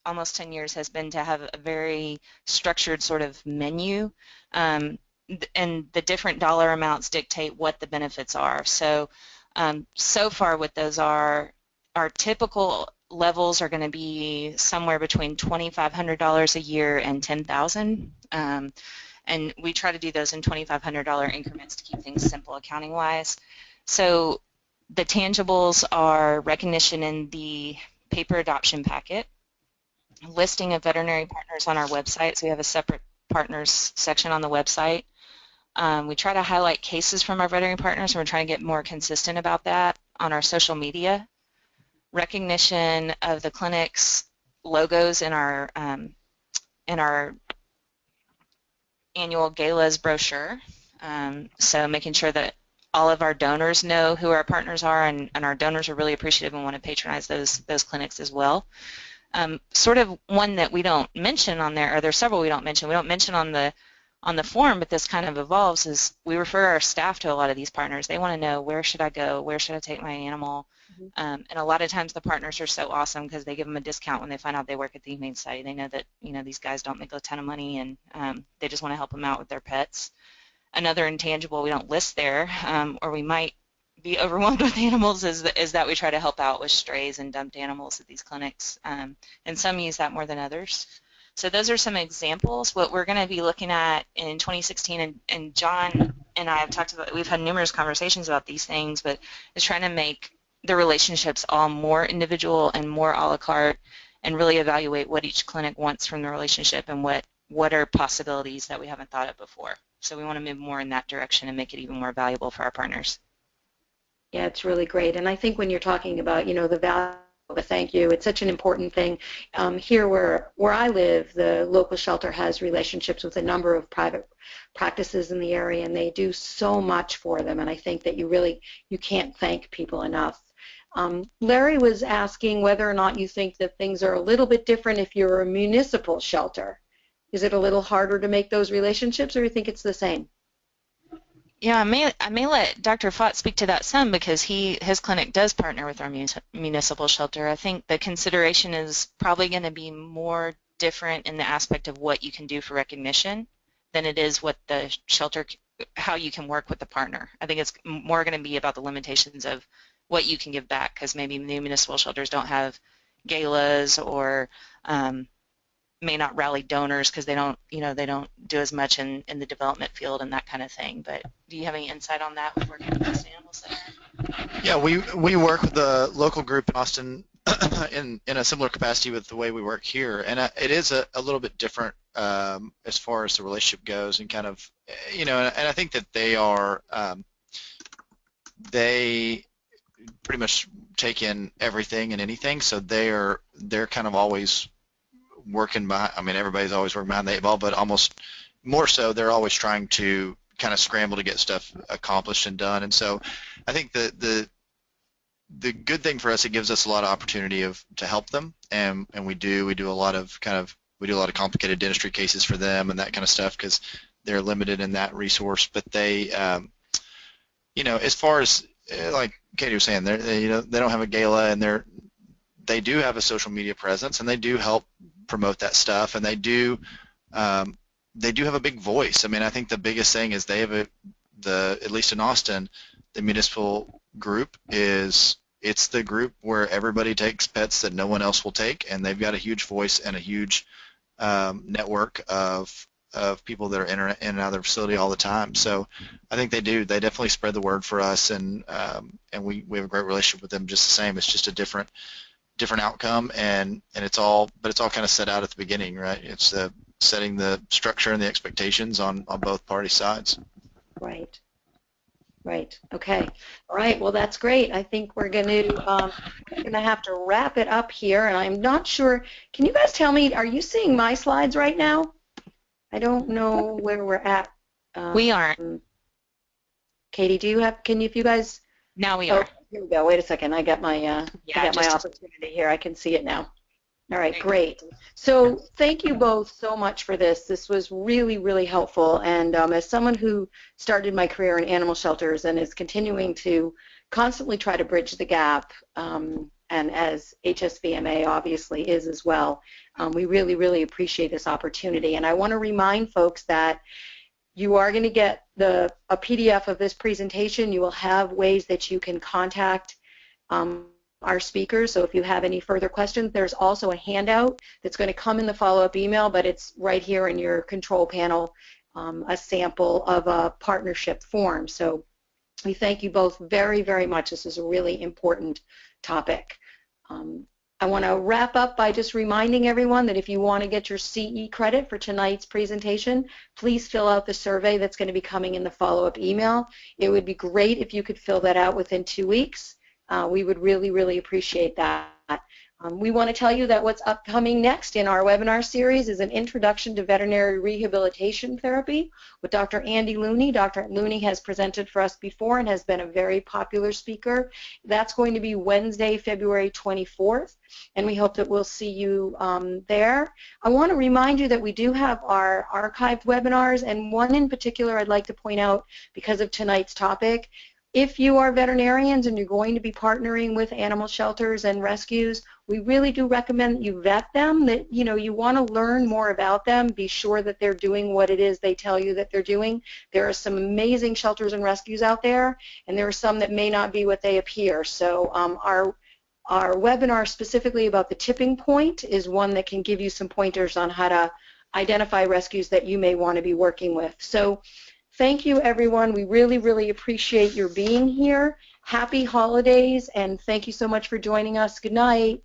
almost 10 years has been to have a very structured sort of menu, and the different dollar amounts dictate what the benefits are. So so far what those are, our typical levels are going to be somewhere between $2,500 a year and $10,000, and we try to do those in $2,500 increments to keep things simple accounting-wise. So the tangibles are recognition in the paper adoption packet, listing of veterinary partners on our website, so we have a separate partners section on the website. We try to highlight cases from our veterinary partners, and we're trying to get more consistent about that on our social media. Recognition of the clinic's logos in our annual galas brochure, so making sure that all of our donors know who our partners are, and our donors are really appreciative and want to patronize those clinics as well. Sort of one that we don't mention on there, or there's several we don't mention. We don't mention on the form, but this kind of evolves, is we refer our staff to a lot of these partners. They want to know, where should I go? Where should I take my animal? And a lot of times the partners are so awesome because they give them a discount when they find out they work at the Humane Society. They know that, you know, these guys don't make a ton of money, and they just want to help them out with their pets. Another intangible we don't list there, or we might be overwhelmed with animals, is that we try to help out with strays and dumped animals at these clinics, and some use that more than others. So those are some examples. What we're going to be looking at in 2016, and John and I have talked about, we've had numerous conversations about these things, but is trying to make the relationships all more individual and more a la carte, and really evaluate what each clinic wants from the relationship and what are possibilities that we haven't thought of before. So we want to move more in that direction and make it even more valuable for our partners. Yeah, it's really great. And I think when you're talking about, you know, the value of a thank you, it's such an important thing. Here where I live, the local shelter has relationships with a number of private practices in the area, and they do so much for them. And I think that you can't thank people enough. Larry was asking whether or not you think that things are a little bit different if you're a municipal shelter. Is it a little harder to make those relationships, or do you think it's the same? Yeah, I may let Dr. Fott speak to that some, because his clinic does partner with our municipal shelter. I think the consideration is probably going to be more different in the aspect of what you can do for recognition than it is what the shelter, how you can work with the partner. I think it's more going to be about the limitations of what you can give back, because maybe new municipal shelters don't have galas, or may not rally donors because they don't do as much in the development field and that kind of thing. But do you have any insight on that with working with those animals there? Yeah, we work with the local group in Austin in a similar capacity with the way we work here, and it is a little bit different as far as the relationship goes, and kind of, you know, and I think that they pretty much take in everything and anything, so they're kind of always working behind. I mean, everybody's always working behind the eight ball, but almost more so, they're always trying to kind of scramble to get stuff accomplished and done. And so I think the good thing for us, it gives us a lot of opportunity to help them, and we do a lot of complicated dentistry cases for them and that kind of stuff, because they're limited in that resource. But they, you know, as far as like Katie was saying, they don't have a gala, and they do have a social media presence, and they do help promote that stuff, and they do have a big voice. I mean, I think the biggest thing is they have at least in Austin, the municipal group it's the group where everybody takes pets that no one else will take, and they've got a huge voice and a huge network of people that are in and out of their facility all the time. So I think they definitely spread the word for us, and we have a great relationship with them just the same. It's just a different outcome, and it's all kind of set out at the beginning, right? It's setting the structure and the expectations on both party sides. Right. Okay. All right. Well, that's great. I think we're going to have to wrap it up here, and I'm not sure. Can you guys tell me, are you seeing my slides right now? I don't know where we're at. We aren't. Katie, do you have, can you, if you guys, Now we are. here we go. Wait a second. I got my, I got my opportunity here. I can see it now. All right, great. So thank you both so much for this. This was really, really helpful. And as someone who started my career in animal shelters and is continuing to constantly try to bridge the gap, and as HSVMA obviously is as well, we really, really appreciate this opportunity. And I want to remind folks that you are going to get a PDF of this presentation. You will have ways that you can contact our speakers. So if you have any further questions, there's also a handout that's going to come in the follow-up email, but it's right here in your control panel, a sample of a partnership form. So we thank you both very, very much. This is a really important topic. I want to wrap up by just reminding everyone that if you want to get your CE credit for tonight's presentation, please fill out the survey that's going to be coming in the follow-up email. It would be great if you could fill that out within 2 weeks. We would really, really appreciate that. We want to tell you that what's upcoming next in our webinar series is an introduction to veterinary rehabilitation therapy with Dr. Andy Looney. Dr. Looney has presented for us before and has been a very popular speaker. That's going to be Wednesday, February 24th, and we hope that we'll see you there. I want to remind you that we do have our archived webinars, and one in particular I'd like to point out because of tonight's topic. If you are veterinarians and you're going to be partnering with animal shelters and rescues, we really do recommend that you vet them, that you want to learn more about them, be sure that they're doing what it is they tell you that they're doing. There are some amazing shelters and rescues out there, and there are some that may not be what they appear. So our webinar specifically about the tipping point is one that can give you some pointers on how to identify rescues that you may want to be working with. So thank you, everyone. We really, really appreciate your being here. Happy holidays, and thank you so much for joining us. Good night.